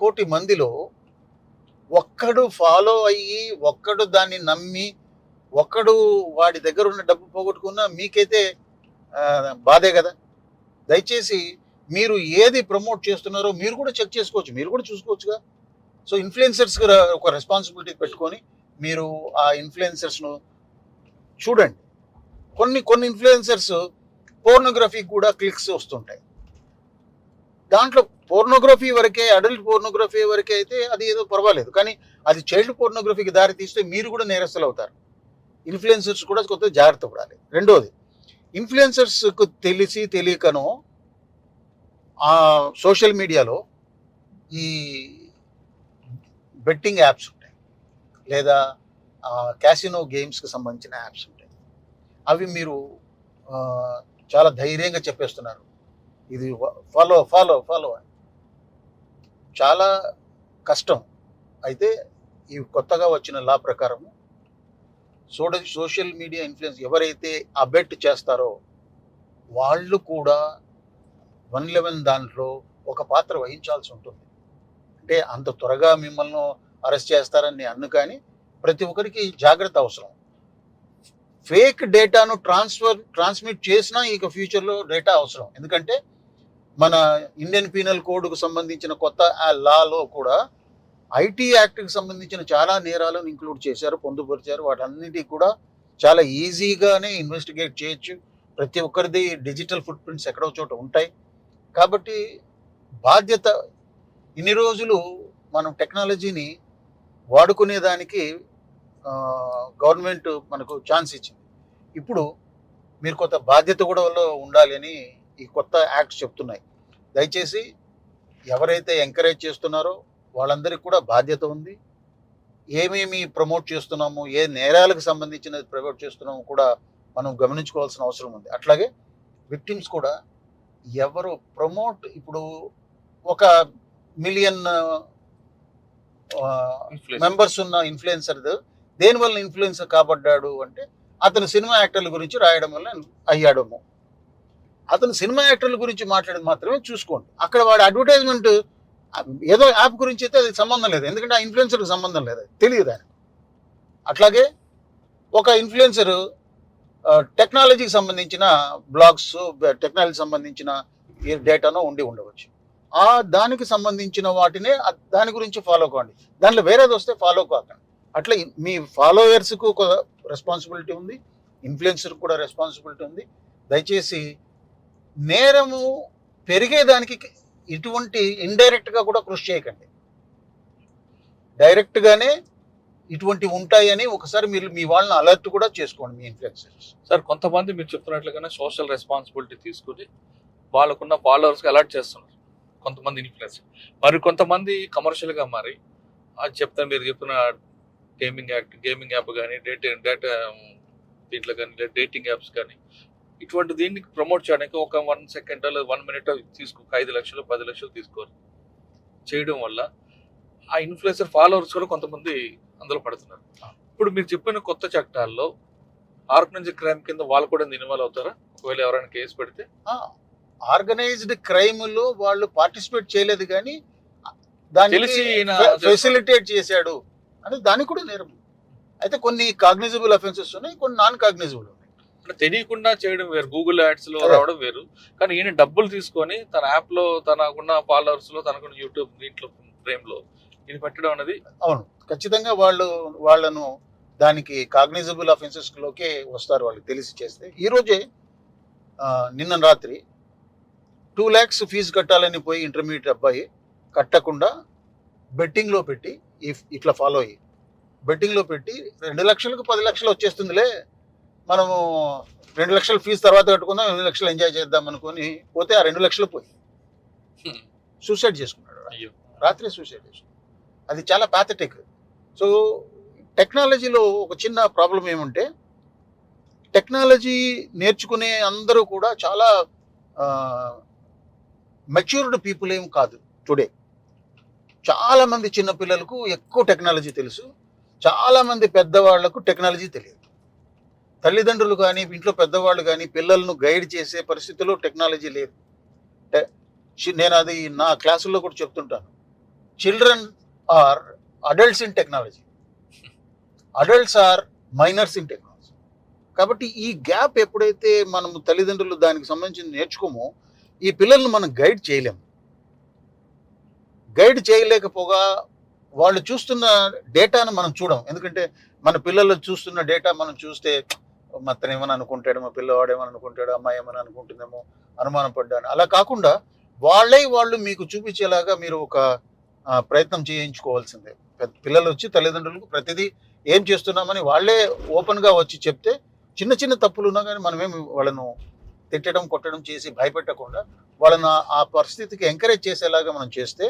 కోటి మందిలో ఒక్కడు ఫాలో అయ్యి, ఒక్కడు దాన్ని నమ్మి, ఒక్కడు వాడి దగ్గర ఉన్న డబ్బు పోగొట్టుకున్నా మీకైతే బాధే కదా. దయచేసి మీరు ఏది ప్రమోట్ చేస్తున్నారో మీరు కూడా చెక్ చేసుకోవచ్చు, మీరు కూడా చూసుకోవచ్చుగా. సో ఇన్ఫ్లుయెన్సర్స్ ఒక రెస్పాన్సిబిలిటీ పెట్టుకొని మీరు ఆ ఇన్ఫ్లుయెన్సర్స్ను చూడండి. కొన్ని ఇన్ఫ్లుయెన్సర్స్ పోర్నోగ్రఫీ కూడా క్లిక్స్ వస్తుంటాయి. దాంట్లో పోర్నోగ్రఫీ వరకే, అడల్ట్ పోర్నోగ్రఫీ వరకే అయితే అది ఏదో పర్వాలేదు. కానీ అది చైల్డ్ పోర్నోగ్రఫీకి దారి తీస్తే మీరు కూడా నేరస్తులు అవుతారు. ఇన్ఫ్లుయెన్సర్స్ కూడా కొంత జాగ్రత్త పడాలి. రెండోది, ఇన్ఫ్లుయెన్సర్స్కు తెలిసి తెలియకనో ఆ సోషల్ మీడియాలో ఈ బెట్టింగ్ యాప్స్ ఉంటాయి, లేదా క్యాసినో గేమ్స్కి సంబంధించిన యాప్స్ ఉంటాయి. అవి మీరు చాలా ధైర్యంగా చెప్పేస్తున్నారు, ఇది ఫాలో అని. చాలా కష్టం. అయితే ఈ కొత్తగా వచ్చిన లా ప్రకారము సోషల్ మీడియా ఇన్ఫ్లుయెన్స్ ఎవరైతే అబెట్ చేస్తారో వాళ్ళు కూడా 111 దాంట్లో ఒక పాత్ర వహించాల్సి ఉంటుంది. అంటే అంత త్వరగా మిమ్మల్ని అరెస్ట్ చేస్తారని అన్ను, కానీ ప్రతి ఒక్కరికి జాగ్రత్త అవసరం. ఫేక్ డేటాను ట్రాన్స్మిట్ చేసినా ఇక ఫ్యూచర్లో డేటా అవసరం. ఎందుకంటే మన ఇండియన్ పీనల్ కోడ్కు సంబంధించిన కొత్త లాలో కూడా ఐటీ యాక్ట్కి సంబంధించిన చాలా నేరాలను ఇంక్లూడ్ చేశారు, పొందుపరిచారు. వాటన్నిటికీ కూడా చాలా ఈజీగానే ఇన్వెస్టిగేట్ చేయొచ్చు. ప్రతి ఒక్కరిది డిజిటల్ ఫుట్ ప్రింట్స్ ఎక్కడో చోట ఉంటాయి. కాబట్టి బాధ్యత, ఇన్ని రోజులు మనం టెక్నాలజీని వాడుకునేదానికి గవర్నమెంట్ మనకు ఛాన్స్ ఇచ్చింది. ఇప్పుడు మీరు కొత్త బాధ్యత కూడా ఉండాలి అని ఈ కొత్త యాక్ట్స్ చెప్తున్నాయి. దయచేసి ఎవరైతే ఎంకరేజ్ చేస్తున్నారో వాళ్ళందరికీ కూడా బాధ్యత ఉంది. ఏమేమి ప్రమోట్ చేస్తున్నాము, ఏ నేరాలకు సంబంధించినది ప్రమోట్ చేస్తున్నాము కూడా మనం గమనించుకోవాల్సిన అవసరం ఉంది. అట్లాగే విక్టిమ్స్ కూడా ఎవరు ప్రమోట్, ఇప్పుడు ఒక 1 మిలియన్ మెంబర్స్ ఉన్న ఇన్ఫ్లుయెన్సర్ దేనివల్ల ఇన్ఫ్లుయెన్సర్ కాబడ్డాడు అంటే అతను సినిమా యాక్టర్ల గురించి రాయడం వల్ల అయ్యాడము. అతను సినిమా యాక్టర్ల గురించి మాట్లాడేది మాత్రమే చూసుకోండి. అక్కడ వాడి అడ్వర్టైజ్మెంట్ ఏదో యాప్ గురించి అయితే అది సంబంధం లేదు, ఎందుకంటే ఆ ఇన్ఫ్లుయెన్సర్కి సంబంధం లేదు, అది తెలియదు ఆయన. అట్లాగే ఒక ఇన్ఫ్లుయెన్సర్ టెక్నాలజీకి సంబంధించిన బ్లాగ్స్, టెక్నాలజీకి సంబంధించిన డేటానో ఉండవచ్చు. ఆ దానికి సంబంధించిన వాటినే దాని గురించి ఫాలో కావండి, దాంట్లో వేరేది వస్తే ఫాలో కాకండి. అట్లా మీ ఫాలోవర్స్కు ఒక రెస్పాన్సిబిలిటీ ఉంది, ఇన్ఫ్లుయెన్సర్కి కూడా రెస్పాన్సిబిలిటీ ఉంది. దయచేసి నేరము పెరిగేదానికి ఇటువంటి ఇండైరెక్ట్గా కూడా కృషి చేయకండి. డైరెక్ట్గానే ఇటువంటివి ఉంటాయని ఒకసారి మీరు మీ వాళ్ళని అలర్ట్ కూడా చేసుకోండి, మీ ఇన్ఫ్లుయెన్సర్స్. సార్ కొంతమంది మీరు చెప్తున్నట్లుగానే సోషల్ రెస్పాన్సిబిలిటీ తీసుకుని వాళ్ళకున్న ఫాలోవర్స్కి అలర్ట్ చేస్తున్నారు కొంతమంది ఇన్ఫ్లుయెన్సర్. మరి కొంతమంది కమర్షియల్గా మరి అది చెప్తాను, మీరు చెప్పిన గేమింగ్ యాప్ కానీ డేటా దీంట్లో కానీ డేటింగ్ యాప్స్ కానీ ఇటువంటి దీన్ని ప్రమోట్ చేయడానికి ఒక 1 సెకండ్ 1 మినిట్ తీసుకో 5 లక్షలు 10 లక్షలు తీసుకోరు చేయడం వల్ల ఆ ఇన్ఫ్లుయెన్సర్ ఫాలోవర్స్ కూడా కొంతమంది అందులో పడుతున్నారు. ఇప్పుడు మీరు చెప్పిన కొత్త చట్టాల్లో ఆర్గనైజ్డ్ క్రైమ్ కింద వాళ్ళు కూడా ఇన్వాల్వ్ అవుతారా ఒకవేళ ఎవరైనా కేసు పెడితే? ఆర్గనైజ్డ్ క్రైమ్ లో వాళ్ళు పార్టిసిపేట్ చేయలేదు కానీ దానికి ఫెసిలిటేట్ చేశాడు అని దానికి కూడా నేరం. అయితే కొన్ని కాగ్నిజబుల్ అఫెన్సెస్ ఉన్నాయి, కొన్ని నాన్ కాగ్నిజబుల్ ఉన్నాయి. తెలియకుండా చేయడం వేరు, గూగుల్ యాడ్స్ లో రావడం వేరు. కానీ ఈయన డబ్బులు తీసుకొని తన యాప్ లో తనకున్న ఫాలోవర్స్ లో తనకున్న యూట్యూబ్ దీంట్లో ఫ్రేమ్ లో ఈయన పెట్టడం అనేది అవును, ఖచ్చితంగా వాళ్ళను దానికి కాగ్నిజబుల్ అఫెన్సెస్ లోకే వస్తారు వాళ్ళకి తెలిసి చేస్తే. ఈ రోజే నిన్న రాత్రి 2 lakhs ఫీజు కట్టాలని పోయి ఇంటర్మీడియట్ అబ్బాయి కట్టకుండా బెట్టింగ్లో పెట్టి ఇట్లా ఫాలో అయ్యి బెట్టింగ్లో పెట్టి 2 లక్షలకు 10 లక్షలు వచ్చేస్తుందిలే, మనము 2 లక్షలు ఫీజు తర్వాత కట్టుకుందాం, 2 లక్షలు ఎంజాయ్ చేద్దాం అనుకుని పోతే ఆ 2 లక్షలు పోయి సూసైడ్ చేసుకున్నాడు. రాత్రి సూసైడ్ చేసుకున్నాడు. అది చాలా ప్యాథటిక్. సో టెక్నాలజీలో ఒక చిన్న ప్రాబ్లం ఏమంటే టెక్నాలజీ నేర్చుకునే అందరూ కూడా చాలా మెచ్యూర్డ్ పీపుల్ ఏం కాదు. టుడే చాలా మంది చిన్నపిల్లలకు ఎక్కువ టెక్నాలజీ తెలుసు, చాలా మంది పెద్దవాళ్లకు టెక్నాలజీ తెలియదు. తల్లిదండ్రులు కానీ ఇంట్లో పెద్దవాళ్ళు కానీ పిల్లలను గైడ్ చేసే పరిస్థితిలో టెక్నాలజీ లేదు. నేను అది నా క్లాసుల్లో కూడా చెప్తుంటాను. Children are adults in technology, adults are minors in technology. కాబట్టి ఈ గ్యాప్ ఎప్పుడైతే మనం తల్లిదండ్రులు దానికి సంబంధించి నేర్చుకోమో ఈ పిల్లల్ని మనం గైడ్ చేయలేము. గైడ్ చేయలేకపోగా వాళ్ళు చూస్తున్న డేటాను మనం చూడం. ఎందుకంటే మన పిల్లలు చూస్తున్న డేటా మనం చూస్తే అతను ఏమని అనుకుంటాడు, మా పిల్లవాడు ఏమని అనుకుంటాడు, అమ్మాయి ఏమని అనుకుంటుందేమో అనుమానం పడ్డాను. అలా కాకుండా వాళ్ళు మీకు చూపించేలాగా మీరు ఒక ప్రయత్నం చేయించుకోవాల్సిందే. పిల్లలు వచ్చి తల్లిదండ్రులకు ప్రతిదీ ఏం చేస్తున్నామని వాళ్ళే ఓపెన్గా వచ్చి చెప్తే చిన్న చిన్న తప్పులు ఉన్నా కానీ మనమేమి వాళ్ళను తిట్టడం కొట్టడం చేసి భయపెట్టకుండా వాళ్ళని ఆ పరిస్థితికి ఎంకరేజ్ చేసేలాగా మనం చేస్తే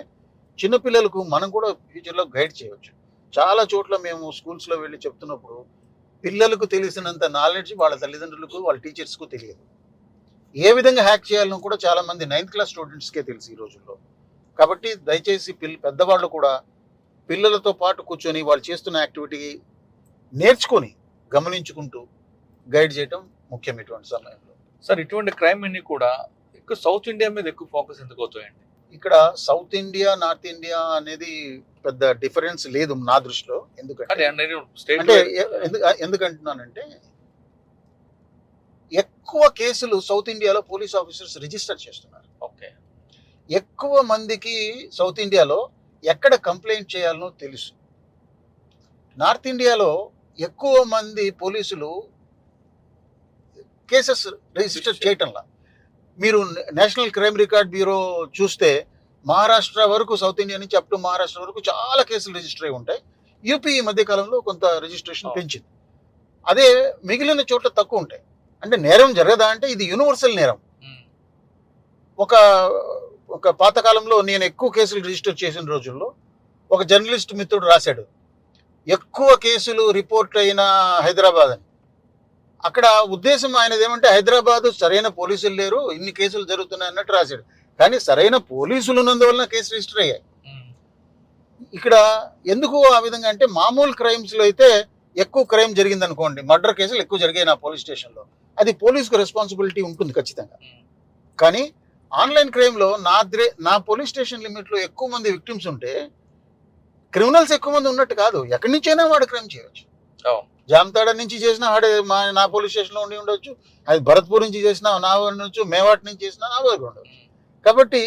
చిన్నపిల్లలకు మనం కూడా ఫ్యూచర్లో గైడ్ చేయవచ్చు. చాలా చోట్ల మేము స్కూల్స్లో వెళ్ళి చెప్తున్నప్పుడు పిల్లలకు తెలిసినంత నాలెడ్జ్ వాళ్ళ తల్లిదండ్రులకు వాళ్ళ టీచర్స్కు తెలియదు. ఏ విధంగా హ్యాక్ చేయాలని కూడా చాలామంది 9th క్లాస్ స్టూడెంట్స్కే తెలుసు ఈ రోజుల్లో. కాబట్టి దయచేసి పెద్దవాళ్ళు కూడా పిల్లలతో పాటు కూర్చొని వాళ్ళు చేస్తున్న యాక్టివిటీ నేర్చుకొని గమనించుకుంటూ గైడ్ చేయడం ముఖ్యం ఇటువంటి సమయంలో. సార్ ఇటువంటి క్రైమ్ అన్ని కూడా ఎక్కువ సౌత్ ఇండియా మీద ఎక్కువ ఫోకస్ ఎందుకు అవుతాయండి? ఇక్కడ సౌత్ ఇండియా నార్త్ ఇండియా అనేది పెద్ద డిఫరెన్స్ లేదు నా దృష్టిలో. ఎందుకంటున్నానంటే ఎక్కువ కేసులు సౌత్ ఇండియాలో పోలీస్ ఆఫీసర్స్ రిజిస్టర్ చేస్తున్నారు. ఓకే, ఎక్కువ మందికి సౌత్ ఇండియాలో ఎక్కడ కంప్లైంట్ చేయాలనో తెలుసు. నార్త్ ఇండియాలో ఎక్కువ మంది పోలీసులు కేసెస్ రిజిస్టర్ చేయటంలా. మీరు నేషనల్ క్రైమ్ రికార్డ్ బ్యూరో చూస్తే మహారాష్ట్ర వరకు, సౌత్ ఇండియా నుంచి అప్ టు మహారాష్ట్ర వరకు చాలా కేసులు రిజిస్టర్ అయి ఉంటాయి. యూపీ ఈ మధ్య కాలంలో కొంత రిజిస్ట్రేషన్ పెంచింది. అదే మిగిలిన చోట్ల తక్కువ ఉంటాయి. అంటే నేరం జరగదా అంటే ఇది యూనివర్సల్ నేరం. ఒక ఒక పాతకాలంలో నేను ఎక్కువ కేసులు రిజిస్టర్ చేసిన రోజుల్లో ఒక జర్నలిస్ట్ మిత్రుడు రాశాడు, ఎక్కువ కేసులు రిపోర్ట్ అయిన హైదరాబాద్ అని. అక్కడ ఉద్దేశం ఆయనది ఏమంటే హైదరాబాద్ సరైన పోలీసులు లేరు, ఇన్ని కేసులు జరుగుతున్నాయి అన్నట్టు రాశాడు. కానీ సరైన పోలీసులు ఉన్నందువలన కేసు రిజిస్టర్ అయ్యాయి. ఇక్కడ ఎందుకు ఆ విధంగా అంటే మామూలు క్రైమ్స్లో అయితే ఎక్కువ క్రైమ్ జరిగింది అనుకోండి, మర్డర్ కేసులు ఎక్కువ జరిగాయి నా పోలీస్ స్టేషన్లో, అది పోలీసుకు రెస్పాన్సిబిలిటీ ఉంటుంది ఖచ్చితంగా. కానీ ఆన్లైన్ క్రైమ్లో నా పోలీస్ స్టేషన్ లిమిట్లో ఎక్కువ మంది విక్టిమ్స్ ఉంటే క్రిమినల్స్ ఎక్కువ మంది ఉన్నట్టు కాదు. ఎక్కడి నుంచైనా వాడు క్రైమ్ చేయవచ్చు. జామతాడ నుంచి చేసినా వాడే నా పోలీస్ స్టేషన్లో ఉండి ఉండొచ్చు, అది భరత్పూర్ నుంచి చేసినా నా ఉండొచ్చు, మేవాట్ నుంచి చేసినా నా దగ్గర ఉండొచ్చు. కాబట్టి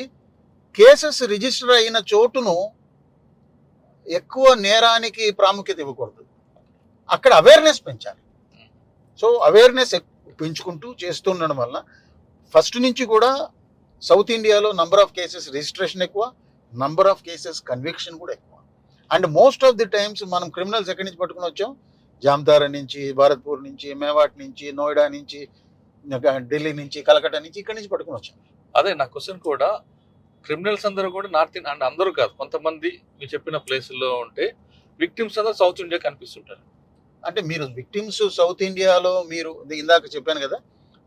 కేసెస్ రిజిస్టర్ అయిన చోటును ఎక్కువ నేరానికి ప్రాముఖ్యత ఇవ్వకూడదు, అక్కడ అవేర్నెస్ పెంచాలి. సో అవేర్నెస్ పెంచుకుంటూ చేస్తుండడం వల్ల ఫస్ట్ నుంచి కూడా సౌత్ ఇండియాలో నంబర్ ఆఫ్ కేసెస్ రిజిస్ట్రేషన్ ఎక్కువ, నంబర్ ఆఫ్ కేసెస్ కన్విక్షన్ కూడా ఎక్కువ. And most of the times మనం క్రిమినల్స్ ఎక్కడి నుంచి పట్టుకుని వచ్చాం, జామతారా నుంచి, భారత్పూర్ నుంచి, మేవాట్ నుంచి, నోయిడా నుంచి, ఢిల్లీ నుంచి, కలకత్తా నుంచి, ఇక్కడి నుంచి పట్టుకుని వచ్చాం. అదే నా క్వశ్చన్ కూడా, క్రిమినల్స్ అందరూ కూడా నార్త్ ఇండియా అండ్ అందరూ కాదు, కొంతమంది మీరు చెప్పిన ప్లేసుల్లో ఉంటే విక్టిమ్స్ అందరూ సౌత్ ఇండియా కనిపిస్తుంటారు. అంటే మీరు విక్టిమ్స్ సౌత్ ఇండియాలో మీరు ఇందాక చెప్పాను కదా,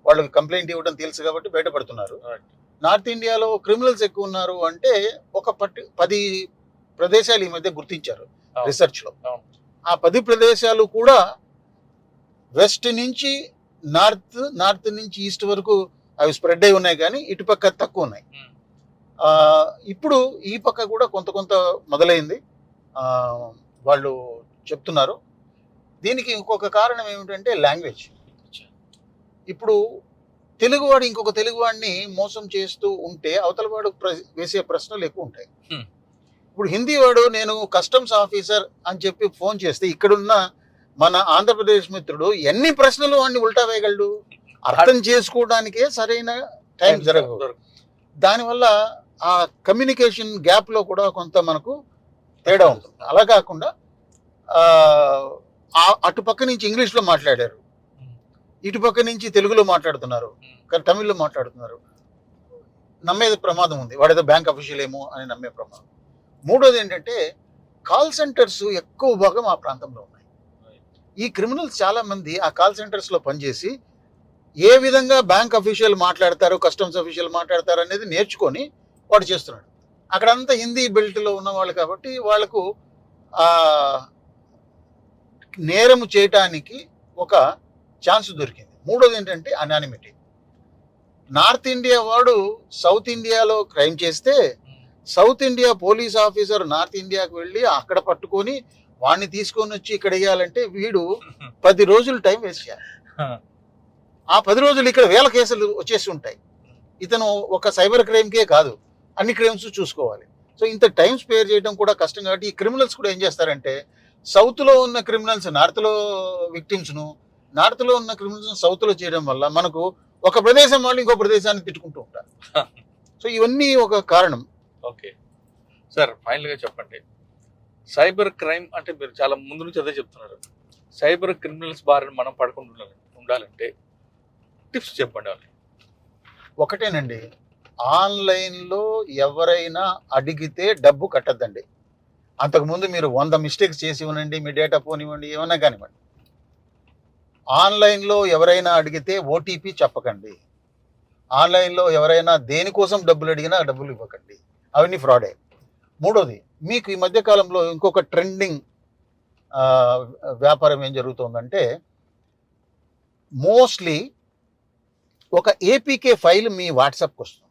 వాళ్ళకి కంప్లైంట్ ఇవ్వడం తెలుసు కాబట్టి బయటపడుతున్నారు. నార్త్ ఇండియాలో క్రిమినల్స్ ఎక్కువ ఉన్నారు అంటే ఒక 10 ప్రదేశాలు ఈ మధ్య గుర్తించారు రీసెర్చ్లో. ఆ 10 ప్రదేశాలు కూడా వెస్ట్ నుంచి నార్త్ నుంచి ఈస్ట్ వరకు అవి స్ప్రెడ్ అయి ఉన్నాయి, కానీ ఇటుపక్క తక్కువ ఉన్నాయి. ఇప్పుడు ఈ పక్క కూడా కొంత మొదలైంది వాళ్ళు చెప్తున్నారు. దీనికి ఇంకొక కారణం ఏమిటంటే లాంగ్వేజ్. ఇప్పుడు తెలుగువాడు ఇంకొక తెలుగువాడిని మోసం చేస్తూ ఉంటే అవతల వాడు వేసే ప్రశ్నలు ఎక్కువ ఉంటాయి. ఇప్పుడు హిందీ వాడు నేను కస్టమ్స్ ఆఫీసర్ అని చెప్పి ఫోన్ చేస్తే ఇక్కడున్న మన ఆంధ్రప్రదేశ్ మిత్రుడు ఎన్ని ప్రశ్నలు వాడిని ఉల్టా వేయగలడు, అర్థం చేసుకోవడానికే సరైన టైం జరగదు. దానివల్ల ఆ కమ్యూనికేషన్ గ్యాప్లో కూడా కొంత మనకు తేడా ఉంటుంది. అలా కాకుండా అటుపక్క నుంచి ఇంగ్లీష్లో మాట్లాడారు, ఇటుపక్క నుంచి తెలుగులో మాట్లాడుతున్నారు, కానీ తమిళ్లో మాట్లాడుతున్నారు, నమ్మేది ప్రమాదం ఉంది. వాడేదో బ్యాంక్ అఫీషియల్ ఏమో అని నమ్మే ప్రమాదం. మూడోది ఏంటంటే కాల్ సెంటర్స్ ఎక్కువ భాగం ఆ ప్రాంతంలో ఉన్నాయి. ఈ క్రిమినల్స్ చాలా మంది ఆ కాల్ సెంటర్స్లో పనిచేసి ఏ విధంగా బ్యాంక్ అఫీషియల్ మాట్లాడతారు, కస్టమ్స్ అఫీషియల్ మాట్లాడతారు అనేది నేర్చుకొని వాడు చేస్తున్నాడు. అక్కడంతా హిందీ బెల్ట్లో ఉన్న వాళ్ళు కాబట్టి వాళ్ళకు నేరము చేయటానికి ఒక ఛాన్స్ దొరికింది. మూడోది ఏంటంటే అనానిమిటీ. నార్త్ ఇండియా వాడు సౌత్ ఇండియాలో క్రైమ్ చేస్తే south India police officer north ఇండియాకు వెళ్ళి అక్కడ పట్టుకొని వాడిని తీసుకొని వచ్చి ఇక్కడ వేయాలంటే వీడు 10 రోజులు టైం వేస్ట్ చేయాలి. ఆ 10 రోజులు ఇక్కడ 1000 కేసులు వచ్చేసి ఉంటాయి. ఇతను ఒక సైబర్ క్రైమ్కే కాదు అన్ని క్రైమ్స్ చూసుకోవాలి. సో ఇంత టైం స్పేర్ చేయడం కూడా కష్టం. కాబట్టి ఈ క్రిమినల్స్ కూడా ఏం చేస్తారంటే సౌత్లో ఉన్న క్రిమినల్స్ నార్త్లో విక్టిమ్స్ను, నార్త్లో ఉన్న క్రిమినల్స్ సౌత్లో చేయడం వల్ల మనకు ఒక ప్రదేశం వాళ్ళు ఇంకో ప్రదేశాన్ని తిట్టుకుంటూ ఉంటారు. సో ఇవన్నీ ఒక కారణం. ఓకే సార్, ఫైనల్గా చెప్పండి, సైబర్ క్రైమ్ అంటే మీరు చాలా ముందు నుంచి అదే చెప్తున్నారు, సైబర్ క్రిమినల్స్ బారిన మనం పడకుండా ఉండాలంటే టిప్స్ చెప్పండి వాళ్ళకి. ఒకటేనండి, ఆన్లైన్లో ఎవరైనా అడిగితే డబ్బు కట్టద్దండి. అంతకుముందు మీరు 100 మిస్టేక్స్ చేసి ఇవ్వనండి, మీ డేటా పోనివ్వండి, ఏమన్నా కానివ్వండి. ఆన్లైన్లో ఎవరైనా అడిగితే ఓటీపీ చెప్పకండి. ఆన్లైన్లో ఎవరైనా దేనికోసం డబ్బులు అడిగినా డబ్బులు ఇవ్వకండి, అవన్నీ ఫ్రాడే. మూడోది, మీకు ఈ మధ్యకాలంలో ఇంకొక ట్రెండింగ్ వ్యాపారం ఏం జరుగుతుందంటే మోస్ట్లీ ఒక ఏపీకే ఫైల్ మీ వాట్సాప్కి వస్తుంది,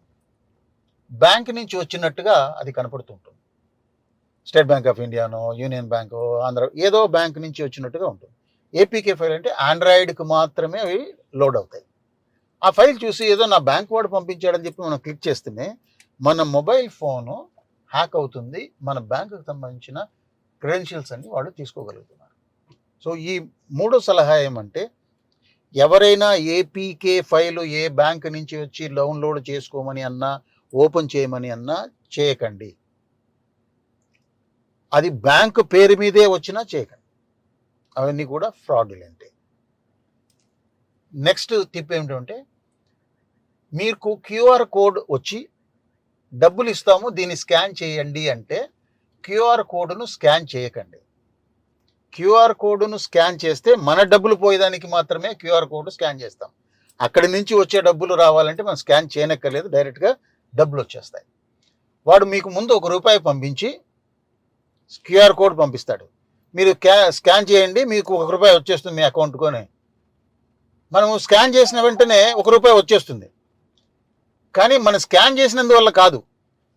బ్యాంక్ నుంచి వచ్చినట్టుగా అది కనపడుతుంటుంది. స్టేట్ బ్యాంక్ ఆఫ్ ఇండియానో, యూనియన్ బ్యాంకు, ఆంధ్ర ఏదో బ్యాంక్ నుంచి వచ్చినట్టుగా ఉంటుంది. ఏపీకే ఫైల్ అంటే ఆండ్రాయిడ్కి మాత్రమే అవి లోడ్ అవుతాయి. ఆ ఫైల్ చూసి ఏదో నా బ్యాంక్ వాడు పంపించాడని చెప్పి మనం క్లిక్ చేస్తేనే మన మొబైల్ ఫోను హ్యాక్ అవుతుంది, మన బ్యాంకుకి సంబంధించిన క్రెడెన్షియల్స్ అన్ని వాళ్ళు తీసుకోగలుగుతున్నారు. సో ఈ మూడో సలహా ఏమంటే ఎవరైనా ఏపీకే ఫైలు ఏ బ్యాంక్ నుంచి వచ్చి డౌన్లోడ్ చేసుకోమని అన్నా, ఓపెన్ చేయమని అన్నా చేయకండి. అది బ్యాంకు పేరు మీదే వచ్చినా చేయకండి, అవన్నీ కూడా ఫ్రాడ్యులెంటే. నెక్స్ట్ టిప్ ఏమిటంటే, మీకు క్యూఆర్ కోడ్ వచ్చి డబ్బులు ఇస్తాము దీన్ని స్కాన్ చేయండి అంటే క్యూఆర్ కోడ్ను స్కాన్ చేయకండి. క్యూఆర్ కోడ్ను స్కాన్ చేస్తే మన డబ్బులు పోయేదానికి మాత్రమే క్యూఆర్ కోడ్ స్కాన్ చేస్తాం. అక్కడి నుంచి వచ్చే డబ్బులు రావాలంటే మనం స్కాన్ చేయనక్కర్లేదు, డైరెక్ట్గా డబ్బులు వచ్చేస్తాయి. వాడు మీకు ముందు ₹1 పంపించి క్యూఆర్ కోడ్ పంపిస్తాడు, మీరు స్కాన్ చేయండి మీకు ₹1 వచ్చేస్తుంది మీ అకౌంట్లోనే. మనము స్కాన్ చేసిన వెంటనే ₹1 వచ్చేస్తుంది, కానీ మనం స్కాన్ చేసినందువల్ల కాదు,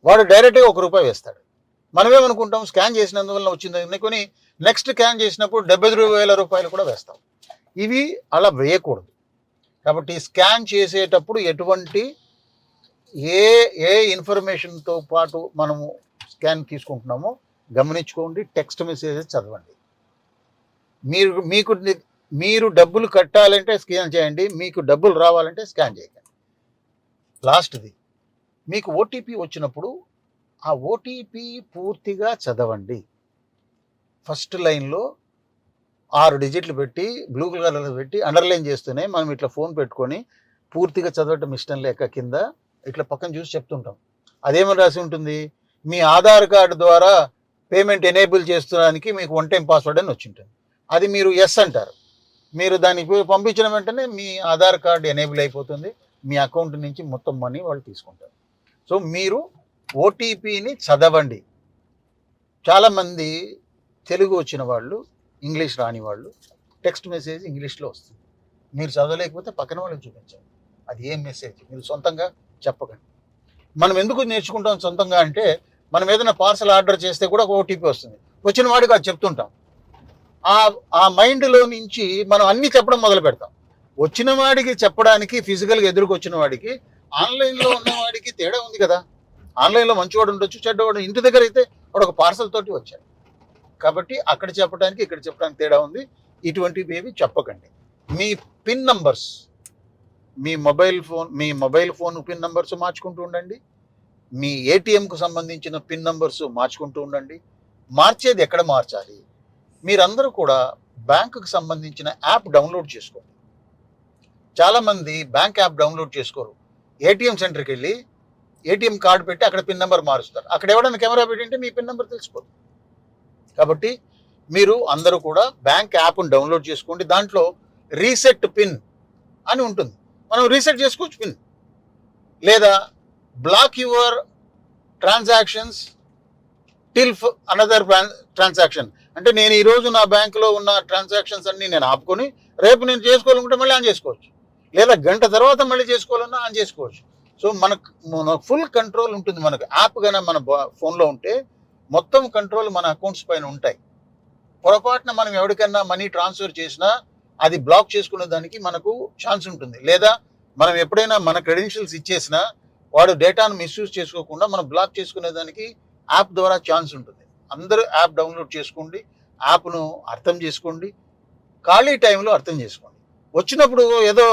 వాడు డైరెక్ట్గా ₹1 వేస్తాడు. మనమేమనుకుంటాం స్కాన్ చేసినందువల్ల వచ్చింది కొని నెక్స్ట్ స్కాన్ చేసినప్పుడు ₹72,000 కూడా వేస్తాం. ఇవి అలా వేయకూడదు. కాబట్టి స్కాన్ చేసేటప్పుడు ఎటువంటి ఏ ఇన్ఫర్మేషన్తో పాటు మనము స్కాన్ తీసుకుంటున్నామో గమనించుకోండి. టెక్స్ట్ మెసేజెస్ చదవండి. మీరు డబ్బులు కట్టాలంటే స్కాన్ చేయండి, మీకు డబ్బులు రావాలంటే స్కాన్ చేయకండి. లాస్ట్ది, మీకు ఓటీపీ వచ్చినప్పుడు ఆ ఓటీపీ పూర్తిగా చదవండి. ఫస్ట్ లైన్లో 6 డిజిట్లు పెట్టి బ్లూ కలర్లో పెట్టి అండర్లైన్ చేస్తూనే మనం ఇట్లా ఫోన్ పెట్టుకొని పూర్తిగా చదవటం ఇష్టం లేక కింద ఇట్లా పక్కన చూసి చెప్తుంటాం. అదేమని రాసి ఉంటుంది, మీ ఆధార్ కార్డు ద్వారా పేమెంట్ ఎనేబుల్ చేస్తున్నానికి మీకు 1 టైం పాస్వర్డ్ అని వచ్చి ఉంటుంది. అది మీరు ఎస్ అంటారు. మీరు దానికి పంపించిన వెంటనే మీ ఆధార్ కార్డు ఎనేబుల్ అయిపోతుంది, మీ అకౌంట్ నుంచి మొత్తం మనీ వాళ్ళు తీసుకుంటారు. సో మీరు ఓటీపీని చదవండి. చాలామంది తెలుగు వచ్చిన వాళ్ళు, ఇంగ్లీష్ రాని వాళ్ళు టెక్స్ట్ మెసేజ్ ఇంగ్లీష్లో వస్తుంది. మీరు చదవలేకపోతే పక్కన వాళ్ళకి చూపించండి అది ఏం మెసేజ్, మీరు సొంతంగా చెప్పకండి. మనం ఎందుకు నేర్చుకుంటాం సొంతంగా అంటే, మనం ఏదైనా పార్సల్ ఆర్డర్ చేస్తే కూడా ఒక ఓటీపీ వస్తుంది, వచ్చిన వాడికి అది చెప్తుంటాం. ఆ మైండ్లో నుంచి మనం అన్నీ చెప్పడం మొదలు పెడతాం. వచ్చిన వాడికి చెప్పడానికి, ఫిజికల్గా ఎదురుకొచ్చిన వాడికి, ఆన్లైన్లో ఉన్న వాడికి తేడా ఉంది కదా. ఆన్లైన్లో మంచివాడు ఉండొచ్చు, చెడ్డవాడు. ఇంటి దగ్గర అయితే వాడు ఒక పార్సల్ తోటి వచ్చాడు. కాబట్టి అక్కడ చెప్పడానికి ఇక్కడ చెప్పడానికి తేడా ఉంది. ఇటువంటివి ఏవి చెప్పకండి. మీ పిన్ నంబర్స్, మీ మొబైల్ ఫోన్ పిన్ నంబర్స్ మార్చుకుంటూ ఉండండి. మీ ఏటీఎంకు సంబంధించిన పిన్ నంబర్స్ మార్చుకుంటూ ఉండండి. మార్చేది ఎక్కడ మార్చాలి, మీరందరూ కూడా బ్యాంకుకు సంబంధించిన యాప్ డౌన్లోడ్ చేసుకోండి. చాలామంది బ్యాంక్ యాప్ డౌన్లోడ్ చేసుకోరు. ఏటీఎం సెంటర్కి వెళ్ళి ఏటీఎం కార్డు పెట్టి అక్కడ పిన్ నెంబర్ మారుస్తారు. అక్కడ ఎవరైనా కెమెరా పెట్టింటే మీ పిన్ నెంబర్ తెలిసిపోతుంది. కాబట్టి మీరు అందరూ కూడా బ్యాంక్ యాప్ను డౌన్లోడ్ చేసుకోండి. దాంట్లో రీసెట్ పిన్ అని ఉంటుంది, మనం రీసెట్ చేసుకోవచ్చు పిన్. లేదా block your transactions till another transaction, అంటే నేను ఈరోజు నా బ్యాంకులో ఉన్న ట్రాన్సాక్షన్స్ అన్నీ నేను ఆపుకొని రేపు నేను చేసుకోవాలనుకుంటే మళ్ళీ ఆన్ చేసుకోవచ్చు. లేదా గంట తర్వాత మళ్ళీ చేసుకోవాలన్నా ఆన్ చేసుకోవచ్చు. సో మన ఫుల్ కంట్రోల్ ఉంటుంది. మనకు యాప్ కన్నా మన ఫోన్లో ఉంటే మొత్తం కంట్రోల్ మన అకౌంట్స్ పైన ఉంటాయి. పొరపాటున మనం ఎవరికైనా మనీ ట్రాన్స్ఫర్ చేసినా అది బ్లాక్ చేసుకునే దానికి మనకు ఛాన్స్ ఉంటుంది. లేదా మనం ఎప్పుడైనా మన క్రెడెన్షియల్స్ ఇచ్చేసినా వాడు డేటాను మిస్యూజ్ చేసుకోకుండా మనం బ్లాక్ చేసుకునే దానికి యాప్ ద్వారా ఛాన్స్ ఉంటుంది. అందరూ యాప్ డౌన్లోడ్ చేసుకోండి, యాప్ను అర్థం చేసుకోండి, ఖాళీ టైంలో అర్థం చేసుకోండి. వచ్చినప్పుడు ఏదో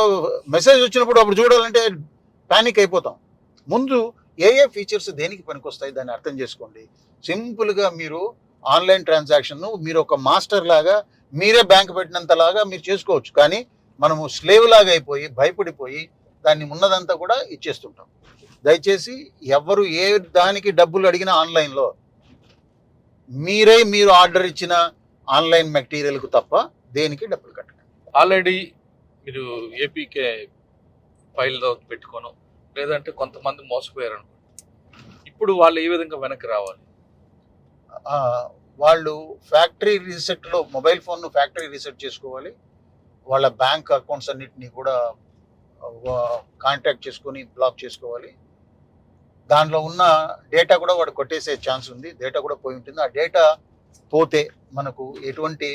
మెసేజ్ వచ్చినప్పుడు అప్పుడు చూడాలంటే ప్యానిక్ అయిపోతాం. ముందు ఏ ఫీచర్స్ దేనికి పనికొస్తాయి దాన్ని అర్థం చేసుకోండి. సింపుల్గా మీరు ఆన్లైన్ ట్రాన్సాక్షన్ను మీరు ఒక మాస్టర్ లాగా, మీరే బ్యాంక్ పెట్టినంతలాగా మీరు చేసుకోవచ్చు. కానీ మనము స్లేవ్ లాగా అయిపోయి భయపడిపోయి దాన్ని ఉన్నదంతా కూడా ఇచ్చేస్తుంటాం. దయచేసి ఎవరు ఏ దానికి డబ్బులు అడిగినా ఆన్లైన్లో మీరు ఆర్డర్ ఇచ్చిన ఆన్లైన్ మెటీరియల్కు తప్ప దేనికి డబ్బులు కట్టండి. ఆల్రెడీ మీరు ఏపీకే ఫైల్లో పెట్టుకోను, లేదంటే కొంతమంది మోసపోయారు అనుకోండి, ఇప్పుడు వాళ్ళు ఏ విధంగా వెనక్కి రావాలి? వాళ్ళు ఫ్యాక్టరీ రీసెట్లో మొబైల్ ఫోన్ను ఫ్యాక్టరీ రీసెట్ చేసుకోవాలి. వాళ్ళ బ్యాంక్ అకౌంట్స్ అన్నిటినీ కూడా కాంటాక్ట్ చేసుకొని బ్లాక్ చేసుకోవాలి. దాంట్లో ఉన్న డేటా కూడా వాడు కొట్టేసే ఛాన్స్ ఉంది, డేటా కూడా పోయి ఉంటుంది. ఆ డేటా పోతే మనకు ఎటువంటి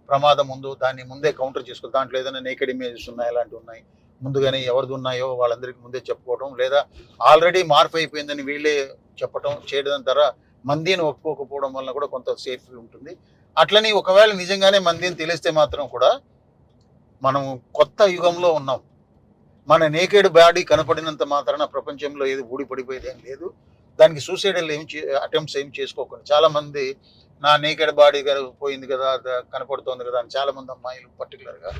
ప్రమాదం ఉందో దాన్ని ముందే కౌంటర్ చేసుకోవాలి. దాంట్లో ఏదైనా నేకెడ్ ఇమేజెస్ ఉన్నాయి, అలాంటివి ఉన్నాయి, ముందుగానే ఎవరిది ఉన్నాయో వాళ్ళందరికీ ముందే చెప్పుకోవడం, లేదా ఆల్రెడీ మార్పు అయిపోయిందని వీళ్ళే చెప్పడం చేయడం ద్వారా మందిని ఒప్పుకోకపోవడం వల్ల కూడా కొంత సేఫ్ ఉంటుంది. అట్లని ఒకవేళ నిజంగానే మందిని తెలిస్తే మాత్రం కూడా మనం కొత్త యుగంలో ఉన్నాం. మన నేకెడ్ బాడీ కనపడినంత మాత్రాన ప్రపంచంలో ఏది ఊడిపడిపోయేది ఏం లేదు. దానికి సూసైడల్ అటెంప్ట్స్ ఏం చేసుకోకండి. చాలామంది నా నేకెడ్ బాడీ పోయింది కదా, కనపడుతోంది కదా అని చాలామంది అమ్మాయిలు పర్టికులర్గా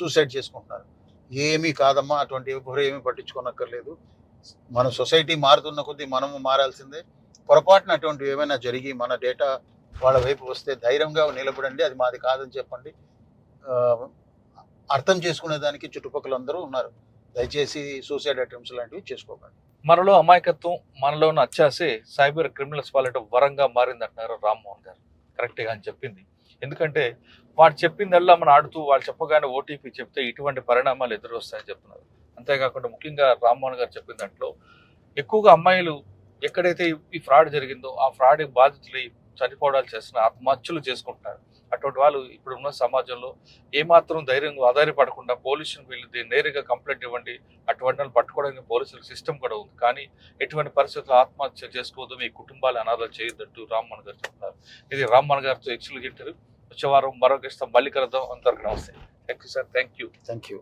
సూసైడ్ చేసుకుంటున్నారు. ఏమీ కాదమ్మా, అటువంటి ఎవరు ఏమీ పట్టించుకోనక్కర్లేదు. మన సొసైటీ మారుతున్న కొద్దీ మనము మారాల్సిందే. పొరపాటున అటువంటివి ఏమైనా జరిగి మన డేటా వాళ్ళ వైపు వస్తే ధైర్యంగా నిలబడండి, అది మాది కాదని చెప్పండి. ఆ, అర్థం చేసుకునే దానికి చుట్టుపక్కల అందరూ ఉన్నారు. దయచేసి సూసైడ్ అటెంప్ట్స్ లాంటివి చేసుకోకండి. మనలో అమాయకత్వం, మనలో ఉన్న అత్యాసే సైబర్ క్రిమినల్స్ పాలిట వరంగా మారిందంటున్నారు రామ్మోహన్ గారు. కరెక్ట్గా అని చెప్పింది. ఎందుకంటే వాడు చెప్పిందల్లా మనం ఆడుతూ వాళ్ళు చెప్పగానే ఓటీపీ చెప్తే ఇటువంటి పరిణామాలు ఎదురొస్తాయని చెప్తున్నారు. అంతేకాకుండా ముఖ్యంగా రామ్మోహన్ గారు చెప్పిన దాంట్లో ఎక్కువగా అమ్మాయిలు ఎక్కడైతే ఈ ఫ్రాడ్ జరిగిందో ఆ ఫ్రాడ్ బాధితులు చనిపోవడాలు చేస్తున్న ఆత్మహత్యలు చేసుకుంటున్నారు. అటువంటి వాళ్ళు ఇప్పుడు ఉన్న సమాజంలో ఏమాత్రం ధైర్యంగా ఆధారపడకుండా పోలీసులకు వెళ్ళి నేరుగా కంప్లైంట్ ఇవ్వండి, అటువంటి వాళ్ళు పట్టుకోవడానికి పోలీసుల సిస్టమ్ కూడా ఉంది. కానీ ఎటువంటి పరిస్థితుల్లో ఆత్మహత్య చేసుకోవద్దు, మీ కుటుంబాలు అనాథాలు చేయొద్దంటూ రామ్మోహన్ గారు చెప్తున్నారు. ఇది రామ్మోహన్ గారితో ఎక్స్క్లూజివ్ ఇంటర్వ్యూ. వచ్చే వారం మరొక ఇస్తాం, మళ్ళీ కలుద్దాం. అంతవరకు నమస్తే. Thank you sir. Thank you. Thank you.